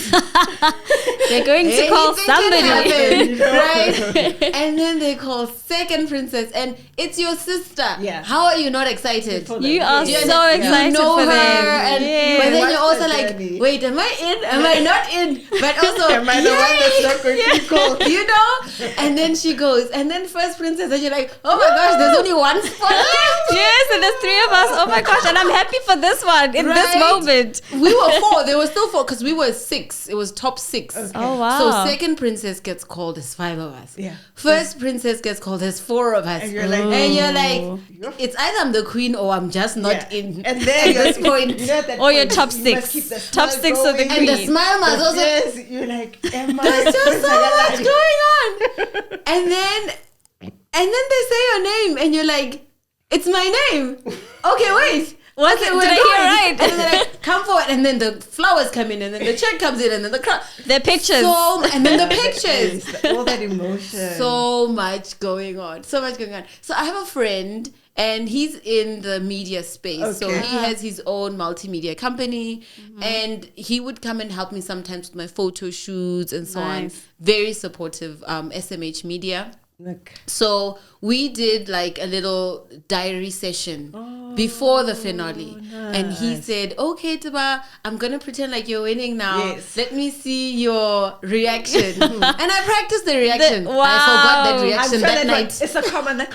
They're going to call Anything can somebody. happen, right? And then they call second princess, and it's your sister. Yeah. How are you not excited? You are You so excited you know for her, them. and Yes. but then What's you're also the like, journey? wait, am I in? Am I not in? But also, Am I the one that's not going to be called? you know? And then she goes, and then first princess, and you're like, oh my gosh, there's only only one spot left. Yes, and there's 3 of us. Oh my gosh, and I'm happy for this one in this Right? moment. We were 4. There were still 4 because we were 6. It was top 6. Okay. Oh wow. So second princess gets called as 5 of us. Yeah. First princess gets called as 4 of us. And you're like, it's either I'm the queen or I'm just not in. And then at this point. Or you're top 6. Top 6 of the And the queen. smile must also. Yes, you're like, am I? There's just so much going on. And then they say your name, and you're like, it's my name. Okay, wait. Was it? Did I hear right? And then they're like, come forward, and then the flowers come in, and then the check comes in, and then the crowd. The pictures. And then the pictures. All that emotion. So much going on. So I have a friend, and he's in the media space. So Okay. he has his own multimedia company, and he would come and help me sometimes with my photo shoots and so on. Nice. Very supportive, SMH Media. Look. So we did like a little diary session before the finale. And he said, okay, Taba, I'm going to pretend like you're winning now. Yes. Let me see your reaction. And I practiced the reaction. Wow. I forgot that I'm reaction sure that night. It's a common like,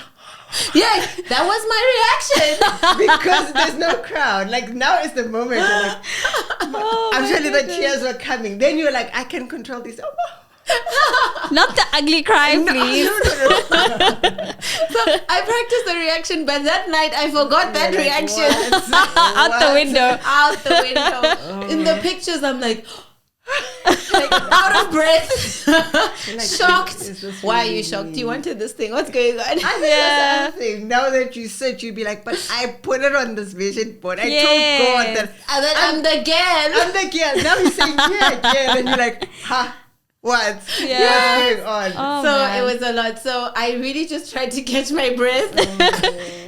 Yeah, that was my reaction. because there's no crowd. Like now is the moment. You're like, Oh, I'm my sure the goodness. tears were coming. Then you're like, I can control this. Not the ugly cry, please. So I practiced the reaction, but that night I forgot that You're like, reaction. Out the window. Out the window. In the pictures, I'm like out of breath, Like, shocked. is this Why are really you shocked? me? You wanted this thing. What's going on? I think Yeah. that's the other thing. Now that you said, you'd be like, but I put it on this vision board. I Yes. told God that And then I'm the girl. I'm the girl. Now he's saying, yeah, again. And you're like, ha, what? Yeah. What's going on? Oh, So man. it was a lot. So I really just tried to catch my breath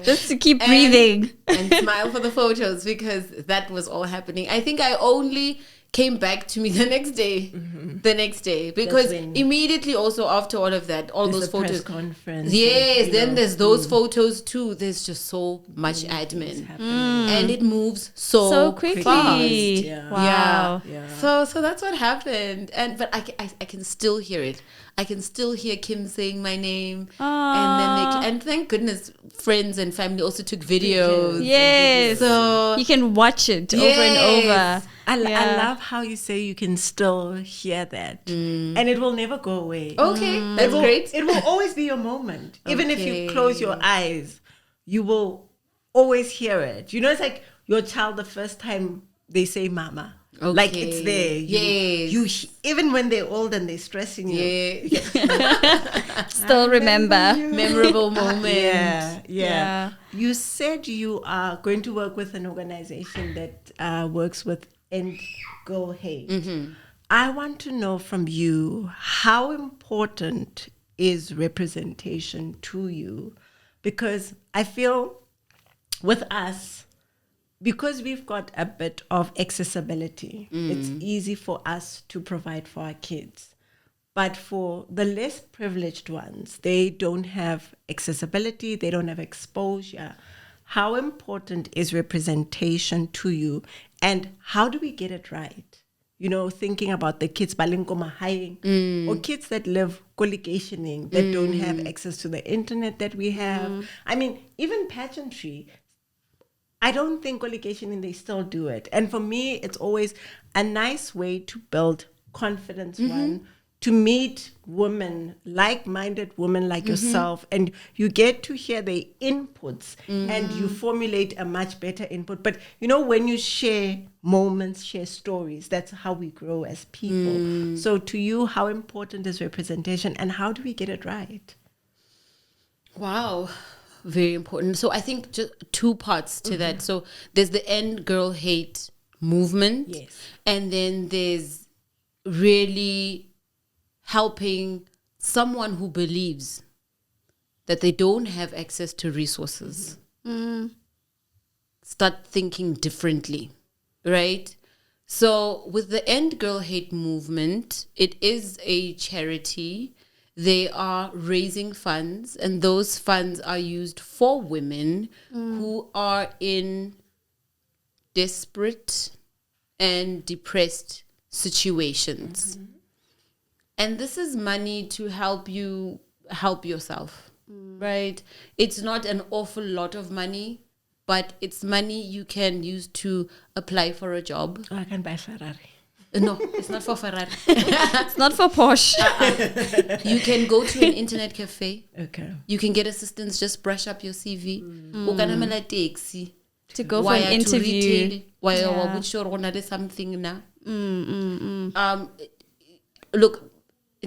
Just to keep breathing. and smile for the photos because that was all happening. I think I only came back to me the next day. The next day. Because when- immediately also after all of that, all There's those a press photos. conference. Yes, and, then know, there's those photos too. There's just so much admin. happening. And it moves so, So quickly. fast. Yeah. Wow. Yeah. So that's what happened. But I can still hear it. I can still hear Kim saying my name. And thank goodness friends and family also took videos. Yes. So You can watch it over and Yes. over. I Yeah. love how you say you can still hear that. And it will never go away. okay, that's great. It will always be your moment. Even if you Okay. close your eyes, you will always hear it. You know, it's like your child the first time they say mama. Like it's there. Yes. You even when they're old and they're stressing you. Yeah. Still remember. Memorable moment. Yeah. Yeah. You said you are going to work with an organization that works with End Girl Hate. I want to know from you, how important is representation to you? Because I feel with us, because we've got a bit of accessibility, it's easy for us to provide for our kids. But for the less privileged ones, they don't have accessibility, they don't have exposure. How important is representation to you? And how do we get it right? You know, thinking about the kids or kids that live collocationing, that don't have access to the internet that we have. I mean, even pageantry, I don't think collocationing, they still do it. And for me, it's always a nice way to build confidence, one, to meet women, like-minded women like yourself, and you get to hear their inputs and you formulate a much better input. But, you know, when you share moments, share stories, that's how we grow as people. So to you, how important is representation and how do we get it right? Wow. Very important. So I think just 2 parts to that. So there's the End Girl Hate movement. Yes. And then there's really helping someone who believes that they don't have access to resources. Start thinking differently, right? So with the End Girl Hate movement, it is a charity. They are raising funds, and those funds are used for women who are in desperate and depressed situations. And this is money to help you help yourself. right? It's not an awful lot of money, but it's money you can use to apply for a job. I can buy Ferrari. No, it's not for Ferrari. It's not for Porsche. You can go to an internet cafe. Okay. You can get assistance, just brush up your CV. Ukanamela taxi. To go for an interview. Why would show something now? Look,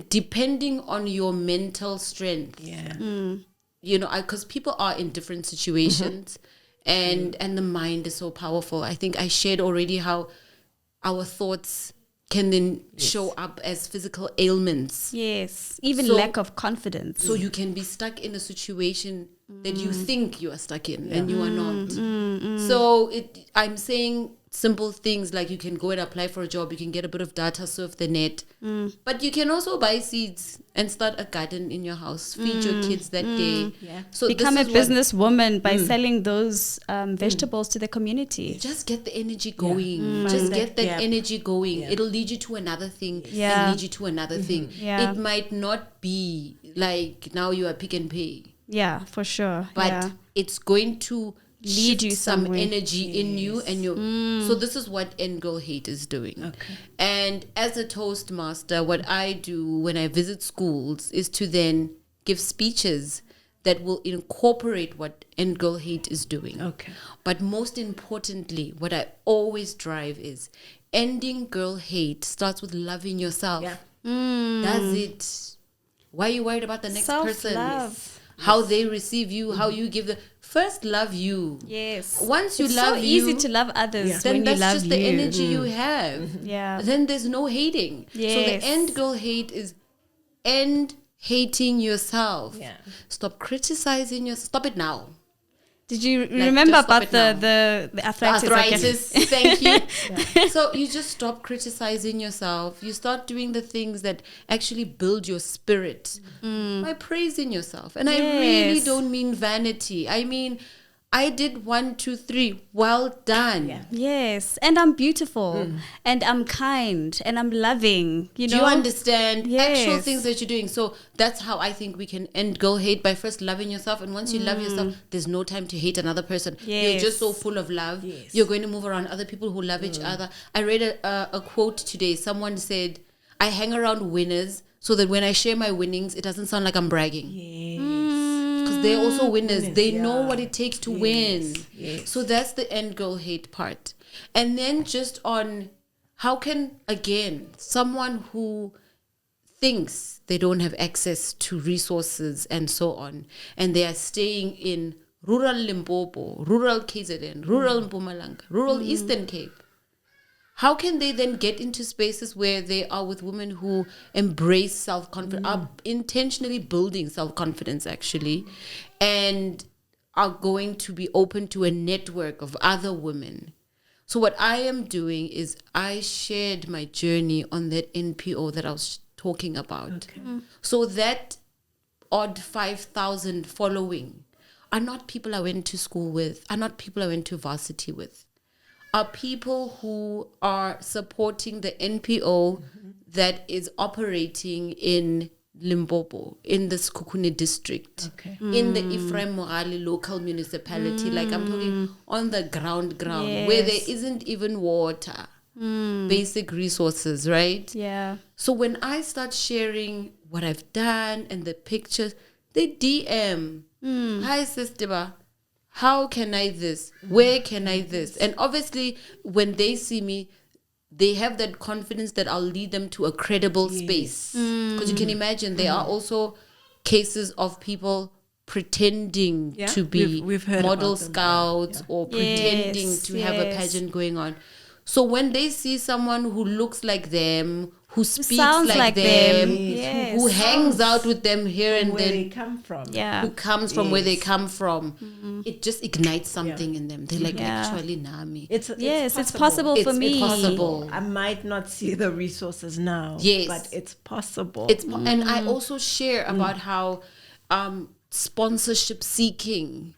depending on your mental strength, you know, because people are in different situations, and the mind is so powerful. I think I shared already how our thoughts can then show up as physical ailments. Yes, even So- lack of confidence. So you can be stuck in a situation that you think you are stuck in and you are not. So I'm saying simple things like you can go and apply for a job, you can get a bit of data, surf the net, but you can also buy seeds and start a garden in your house, feed your kids that day. Yeah. So Become a this is what- businesswoman by selling those vegetables to the community. just get the energy going. Just get that gap. energy going. It'll lead you to another thing Yeah. and lead you to another thing. Yeah. It might not be like now you are pick and pay, Yeah, for sure. but yeah. it's going to Lead shift you some somewhere. energy in you and you. So this is what End Girl Hate is doing. Okay. And as a Toastmaster, what I do when I visit schools is to then give speeches that will incorporate what End Girl Hate is doing. Okay. But most importantly, what I always drive is ending girl hate starts with loving yourself. Yeah. That's it. Why are you worried about the next person? Self-love. How they receive you, how you give the first love you. Yes. Once you It's love so you, easy to love others then when you that's love just you. the energy you have. Yeah. Then there's no hating. So the Yes. end girl hate is end hating yourself. Yeah. Stop criticizing yourself. Stop it now. Did you remember just stop about it the arthritis? Arthritis. Thank you. So you just stop criticizing yourself. You start doing the things that actually build your spirit by praising yourself. And I really Yes. don't mean vanity. I mean, I did 1, 2, 3. Well done. Yeah. Yes, and I'm beautiful, and I'm kind, and I'm loving. You know, Do you understand actual Yes. things that you're doing? So that's how I think we can end girl hate, by first loving yourself. And once you love yourself, there's no time to hate another person. You're Yes. just so full of love. Yes. You're going to move around other people who love each other. I read a quote today. Someone said, I hang around winners so that when I share my winnings, it doesn't sound like I'm bragging. Because they're also winners. They know what it takes to win. Yes. So that's the end girl hate part. And then just on how can, again, someone who thinks they don't have access to resources and so on, and they are staying in rural Limpopo, rural KZN, rural Mpumalanga, rural Eastern Cape, how can they then get into spaces where they are with women who embrace self-confidence, are intentionally building self-confidence actually, and are going to be open to a network of other women? So what I am doing is I shared my journey on that NPO that I was talking about. So that odd 5,000 following are not people I went to school with, are not people I went to varsity with, are people who are supporting the NPO that is operating in Limpopo, in the Sekhukhune district, Okay. in the Ephraim Morale local municipality. Like I'm talking on the ground, where there isn't even water, basic resources, right? yeah, So when I start sharing what I've done and the pictures, they DM, hi sister, how can I this? Where can I this? And obviously when they see me, they have that confidence that I'll lead them to a credible space. Because you can imagine there are also cases of people pretending Yeah, to be we've heard model about them, scouts or pretending Yes, to have a yes. pageant going on. So when they see someone who looks like them, who speaks sounds like like them, them. who Yes. hangs out with them here and Where they then, come from. yeah. who comes from where they come from, it just ignites something in them. They're like, Yeah. actually, Nami. Yes, it's possible for It's me. possible. I might not see the resources now, Yes. but it's possible. And I also share about how sponsorship seeking,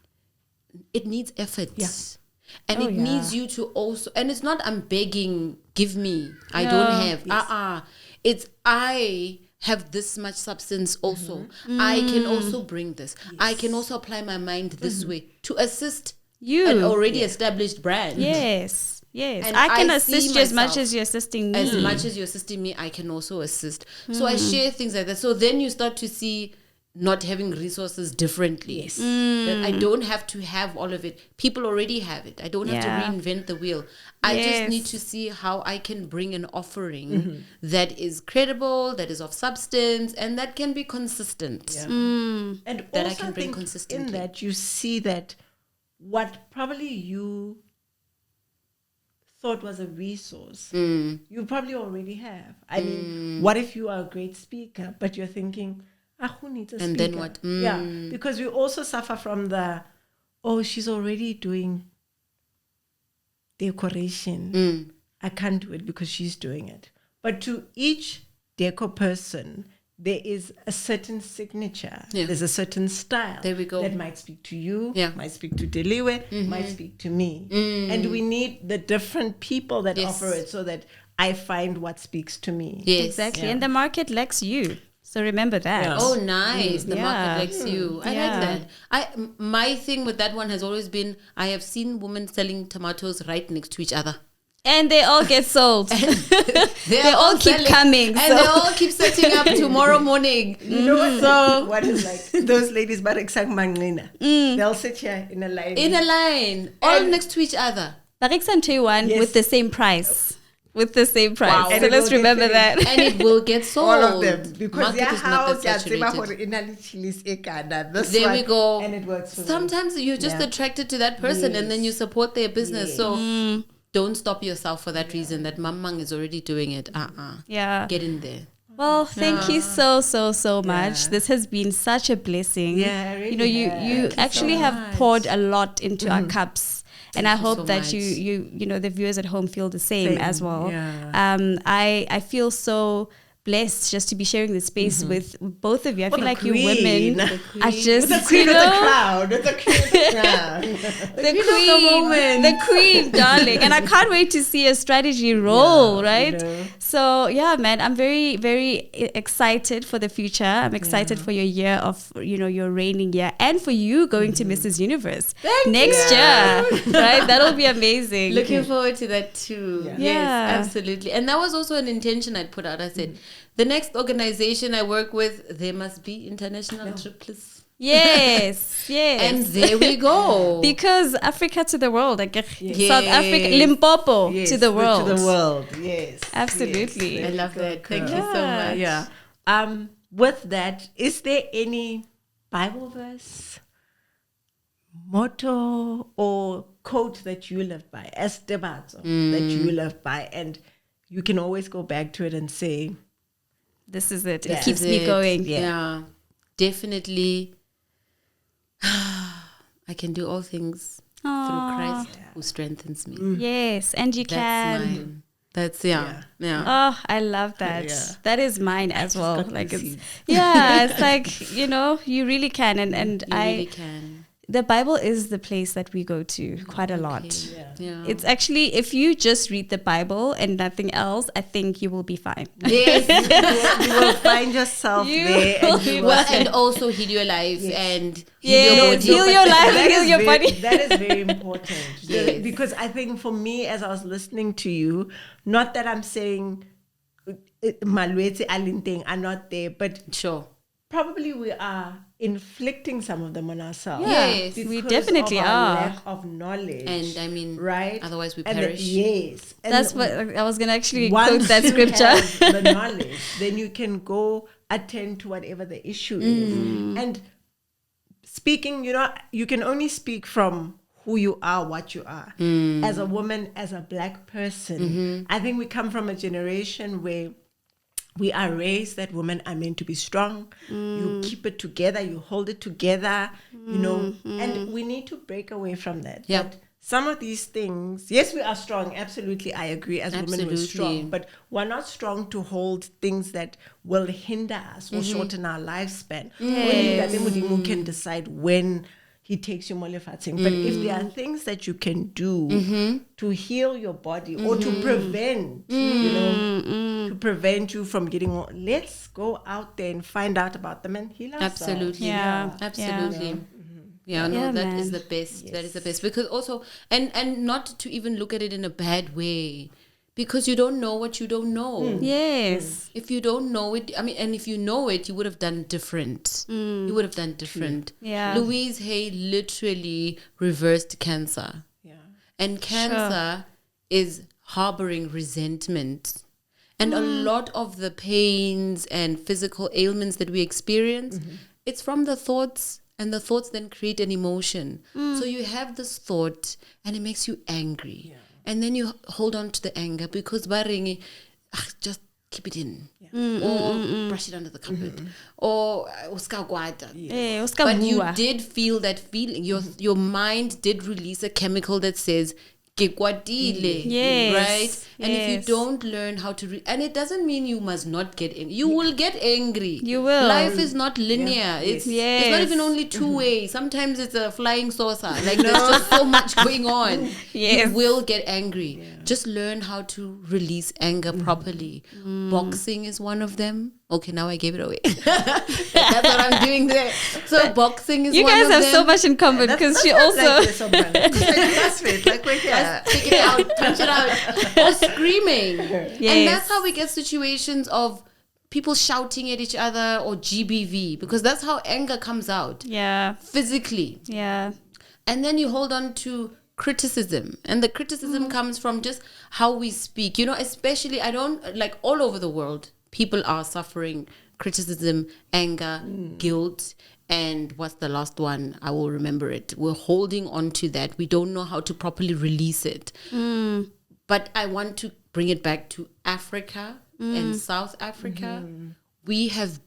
it needs effort. Yeah. And Oh, it yeah. needs you to also, and it's not I'm begging, give me, I No. don't have. It's I have this much substance also. I can also bring this. I can also apply my mind this way to assist an already established brand. Yes. And I can I assist see you as much myself as you're assisting me. As much as you're assisting me, I can also assist. So I share things like that. So then you start to see not having resources differently. Yes. That I don't have to have all of it. People already have it. I don't have to reinvent the wheel. I just need to see how I can bring an offering that is credible, that is of substance, and that can be consistent. Yeah. And That also I can bring think consistently. in that you see that what probably you thought was a resource, you probably already have. I mean, what if you are a great speaker, but you're thinking, who needs a speaker? And then what? Yeah, because we also suffer from the, she's already doing decoration. I can't do it because she's doing it. But to each deco person, there is a certain signature. Yeah. There's a certain style. There we go. That might speak to you, Yeah. might speak to Deliwe, might speak to me. And we need the different people that offer it so that I find what speaks to me. Yes. Exactly. And the market lacks you. So remember that. Yeah. Oh, nice. The Yeah. market likes you. I Yeah. like that. My thing with that one has always been, I have seen women selling tomatoes right next to each other. And they all get sold. They all keep coming, And so- they all keep setting up tomorrow morning. You know what? So what is like those ladies, but they'll sit here in a line. In a line, all next to each other. Bariksan 2-1 Yes. with the same price. With the same price. Wow. So And it let's will get remember that. finished. And it will get sold. all of them. Because Market yeah, is how not that saturated. There we go. And it works for them. Sometimes you're just attracted to that person and then you support their business. So don't stop yourself for that reason that Mamang is already doing it. Yeah. Get in there. Well, thank you so much. Yeah. This has been such a blessing. Yeah, it you know, really you has. you Thank you actually so have much. poured a lot into our cups. And I hope so that much. you know the viewers at home feel the same as well. Yeah. I feel so blessed just to be sharing this space with both of you. I feel the like you queen. women The are just the queen you of the know, crowd. The queen of the crowd. the queen, darling. And I can't wait to see a strategy roll, right? You know. So yeah, man, I'm very, very excited for the future. I'm excited for your year of, you know, your reigning year, and for you going to Mrs. Universe next year, right? That'll be amazing. Looking forward to that too. Yeah. Yes, Yeah. absolutely. And that was also an intention I'd put out. I said, the next organization I work with, there must be international triplets. Yes, yes. And there we go. Because Africa to the world, like Yes. South Africa, Limpopo Yes, to the world. To the world, yes. Absolutely. Yes. I love that. Thank you so Yeah. much. Yeah. With that, is there any Bible verse, motto, or quote that you live by as Tebatso that you live by, and you can always go back to it and say, This is it. Yeah. It keeps Is me it? going. Yeah. Definitely. I can do all things through Christ who strengthens me. Yes, and you That's can. mine. That's yeah. Oh, I love that. Yeah. That is mine as well. got Like the it's seeds. it's like, you know, you really can, and You really can. the Bible is the place that we go to quite a lot. Yeah. It's actually, if you just read the Bible and nothing else, I think you will be fine. Yes. you will find yourself You there, will and you be will Well, and also heal your life and Yes, heal heal your your body. life, That heal is your very- body. That is very important. Yes. Because I think for me, as I was listening to you, not that I'm saying malwetse alinteng are not there, but Sure. probably we are inflicting some of them on ourselves. Yes, we because definitely of our are. lack of knowledge. And I mean, right? otherwise we And perish. yes. And That's what I was going to actually once quote that you scripture. have the knowledge, then you can go attend to whatever the issue is. And speaking, you know, you can only speak from who you are, what you are. As a woman, as a black person, I think we come from a generation where we are raised that women are meant to be strong. You keep it together, you hold it together, you know, and we need to break away from that. Yeah. But some of these things, yes, we are strong. Absolutely, I agree. As women, we're Absolutely. strong, but we're not strong to hold things that will hinder us or shorten our lifespan. Only that Modimo can decide when, he takes you molefatsing. But if there are things that you can do to heal your body or to prevent, to prevent you from getting, let's go out there and find out about them and heal ourselves. Absolutely. Yeah. Absolutely. Yeah, no, Yeah, that is man. the best. That is the best. Because also, and not to even look at it in a bad way, because you don't know what you don't know. Yes. If you don't know it, I mean, and if you know it, you would have done different. You would have done different. Yeah. Louise Hay literally reversed cancer. Yeah. And cancer is harboring resentment. And a lot of the pains and physical ailments that we experience, it's from the thoughts, and the thoughts then create an emotion. So you have this thought and it makes you angry. Yeah. And then you hold on to the anger because just keep it in. Or brush it under the carpet. Or uska kwata. Eh, uska But you bua. did feel that feeling. Your mind did release a chemical that says ke kwatile, Yes, right? And if you yes. don't learn how to and it doesn't mean you must not get angry. You will get angry. You will. Life is not linear. It's not Yes. even only two way. Sometimes it's a flying saucer. Like there's just so much going on. Yes. You will get angry. Just learn how to release anger properly. Boxing is one of them. Okay, now I gave it away. That's what I'm doing there. So boxing is You one guys of have them. so much in common because she also. Like this, someone. It's like CrossFit, like we're here. Take it out, punch it out, or screaming. And Yes. that's how we get situations of people shouting at each other or GBV, because that's how anger comes out Yeah. physically. Yeah. And then you hold on to criticism, and the criticism comes from just how we speak, especially like all over the world, people are suffering criticism, anger, guilt. And what's the last one? I will remember it. We're holding on to that. We don't know how to properly release it. But I want to bring it back to Africa and South Africa. We have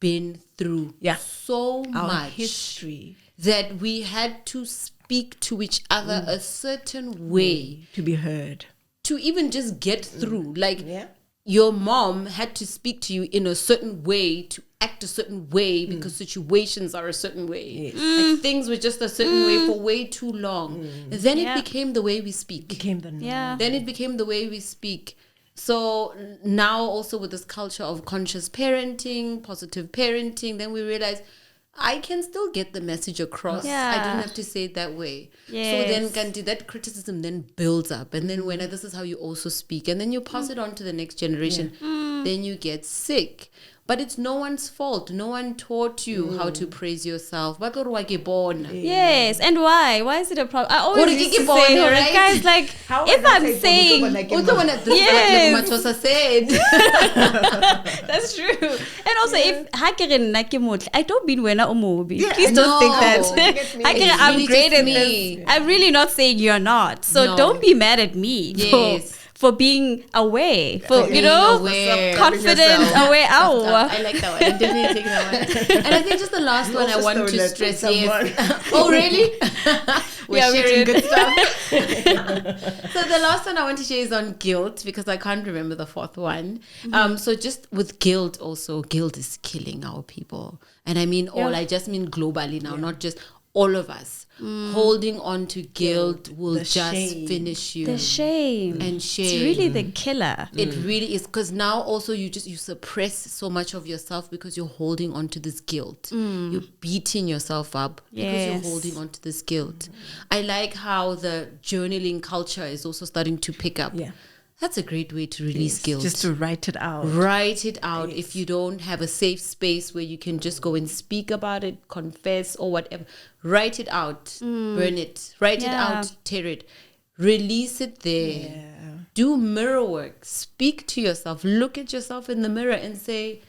been through so Our much history that we had to speak to each other a certain way to be heard. to even just get through. Like Yeah. your mom had to speak to you in a certain way, to act a certain way, because situations are a certain way. Like things were just a certain way for way too long. Then Yeah. it became the way we speak. Became the norm. Yeah. Then it became the way we speak. So now also with this culture of conscious parenting, positive parenting, then we realize I can still get the message across. Yeah. I don't have to say it that way. Yes. So then that criticism then builds up. And then when this is how you also speak. And then you pass it on to the next generation. Then you get sick. But it's no one's fault. No one taught you how to praise yourself. Yes, and why? Why is it a problem? I always Or used you to keep on, say, right? guys, like, How if would I I'm say saying, Yes. said. that's true. And also, if Hakirin Nakimut, I don't mean when I'm Yeah, please I don't know. think that. Get me. Hakirin, It's I'm really great just at me. this. I'm really not saying you're not. So No. don't be mad at me Yes. for being away, for, Being know, aware. confident, yourself. aware. Ow. I like that one. I'm definitely taking that one. And I think just the last one I also want stole to that stress from is. someone. Oh, really? We're Yeah, we sharing did. good stuff. So the last one I want to share is on guilt, because I can't remember the fourth one. So just with guilt also, guilt is killing our people. And I mean all, I just mean globally now, not just all of us. Holding on to guilt will The just shame. finish you. The shame. And shame. It's really the killer. It really is, because now also you suppress so much of yourself because you're holding on to this guilt. You're beating yourself up because Yes. you're holding on to this guilt. I like how the journaling culture is also starting to pick up. Yeah. That's a great way to release guilt. Just to write it out. Write it out. If you don't have a safe space where you can just go and speak about it, confess or whatever, write it out, burn it, write it Yeah. out, tear it, release it there. Do mirror work. Speak to yourself. Look at yourself in the mirror and say,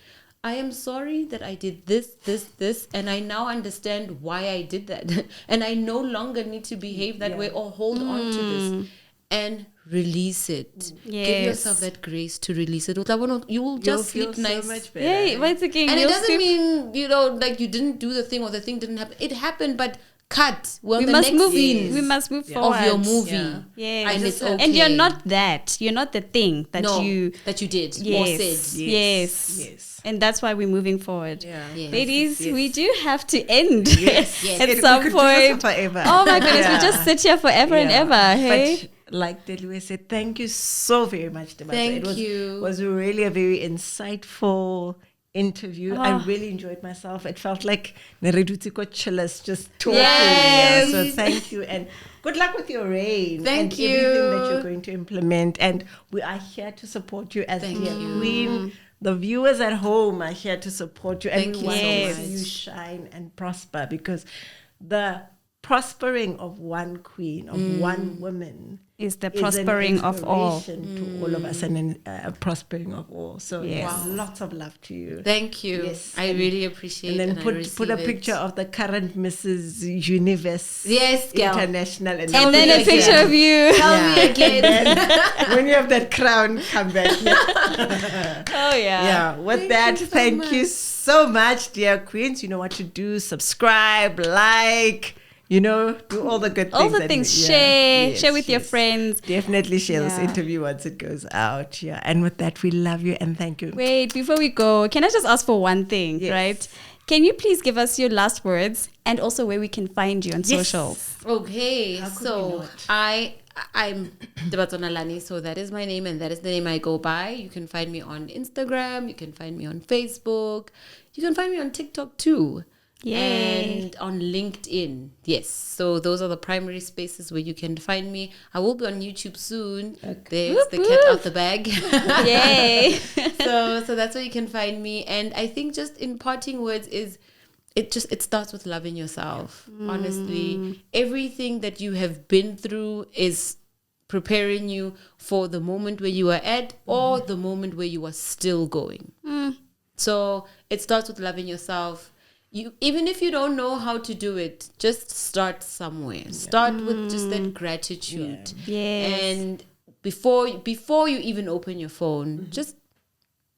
I am sorry that I did this, and I now understand why I did that. And I no longer need to behave that way or hold on to this. And release it. Give Yes. yourself that grace to release it. You will You'll just feel sleep nice. so much better. Yay, once again, And it you'll doesn't sleep- mean, like you didn't do the thing or the thing didn't happen. It happened, but cut. We're on We the must next move. scene We must move forward. of your movie. Yeah. Yes. And it's okay. And you're not that. You're not the thing that no, you. that you did or Yes. said. Yes. And that's why we're moving forward. Yeah. Yes. Ladies, Yes. we do have to end Yes. at We some could do this point. forever. Oh my goodness, Yeah. we just sit here forever and Yeah. ever. Hey. But like Delue said, thank you so very much, Tebatso. Thank you. It was really a very insightful interview. I really enjoyed myself. It felt like Neredutiko Chillis just talking. Yes. Yeah. So thank you and good luck with your reign. Thank and you. everything that you're going to implement. And we are here to support you as Thank the you. queen. The viewers at home are here to support you. And Thank we you want so to much. see you shine and prosper, because the prospering of one queen, of one woman, Is the is an prospering of all. inspiration to all of us, and a prospering of all. So Yes. yes, lots of love to you. Thank you. Yes. I really appreciate And it. then I put receive a it. picture of the current Mrs. Universe Yes, girl. International, And then a me picture again. of you. Tell me again. when you have that crown, come back here. Oh yeah. Yeah, with Thank that, you so thank much. you so much, dear queens. You know what to do. Subscribe, like, do all the good things. All the that things. we- yeah. Share. Yes, Share with your yes. friends. Definitely share this Yeah. interview once it goes out. Yeah. And with that, we love you and thank you. Wait, before we go, can I just ask for one thing, Yes. right? Can you please give us your last words and also where we can find you on Yes. socials? Okay, How could we so not? I'm Tebatso Nalane, so that is my name and that is the name I go by. You can find me on Instagram, you can find me on Facebook, you can find me on TikTok too. Yay. And on LinkedIn. Yes. So those are the primary spaces where you can find me. I will be on YouTube soon. There's Whoop, the cat whoop. out the bag. Yay. so that's where you can find me. And I think just in parting words is it starts with loving yourself. Honestly, everything that you have been through is preparing you for the moment where you are at or the moment where you are still going. So it starts with loving yourself. You, even if you don't know how to do it, just start somewhere. Start with just that gratitude. Yes. And before you even open your phone, just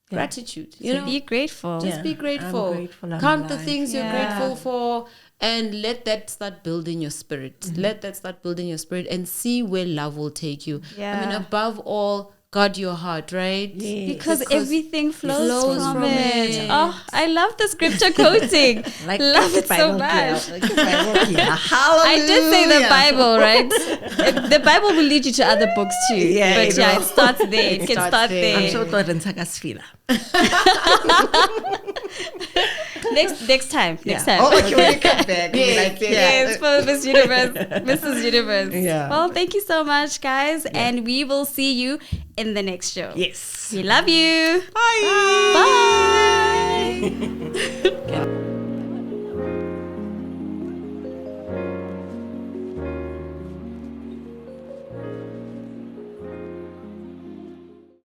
gratitude. You know, Be grateful. just be grateful. I'm grateful I'm Count the alive. things you're Yeah. grateful for, and let that start building your spirit. Let that start building your spirit, and see where love will take you. I mean, Yeah. above all, guard your heart, right? Because everything flows, flows from from it. it. Oh, I love the scripture quoting. Love it so much. I did say the Bible, right? The Bible will lead you to other books too. Yeah, But I yeah, know. it starts there. It can starts start there. I'm there. sure Torentsakasfila. Next time. Oh, okay, when you come back. Yes, for Miss Universe, Mrs. Universe. Yeah. Well, thank you so much, guys, and we will see you in the next show. Yes. We love you. Bye. Bye.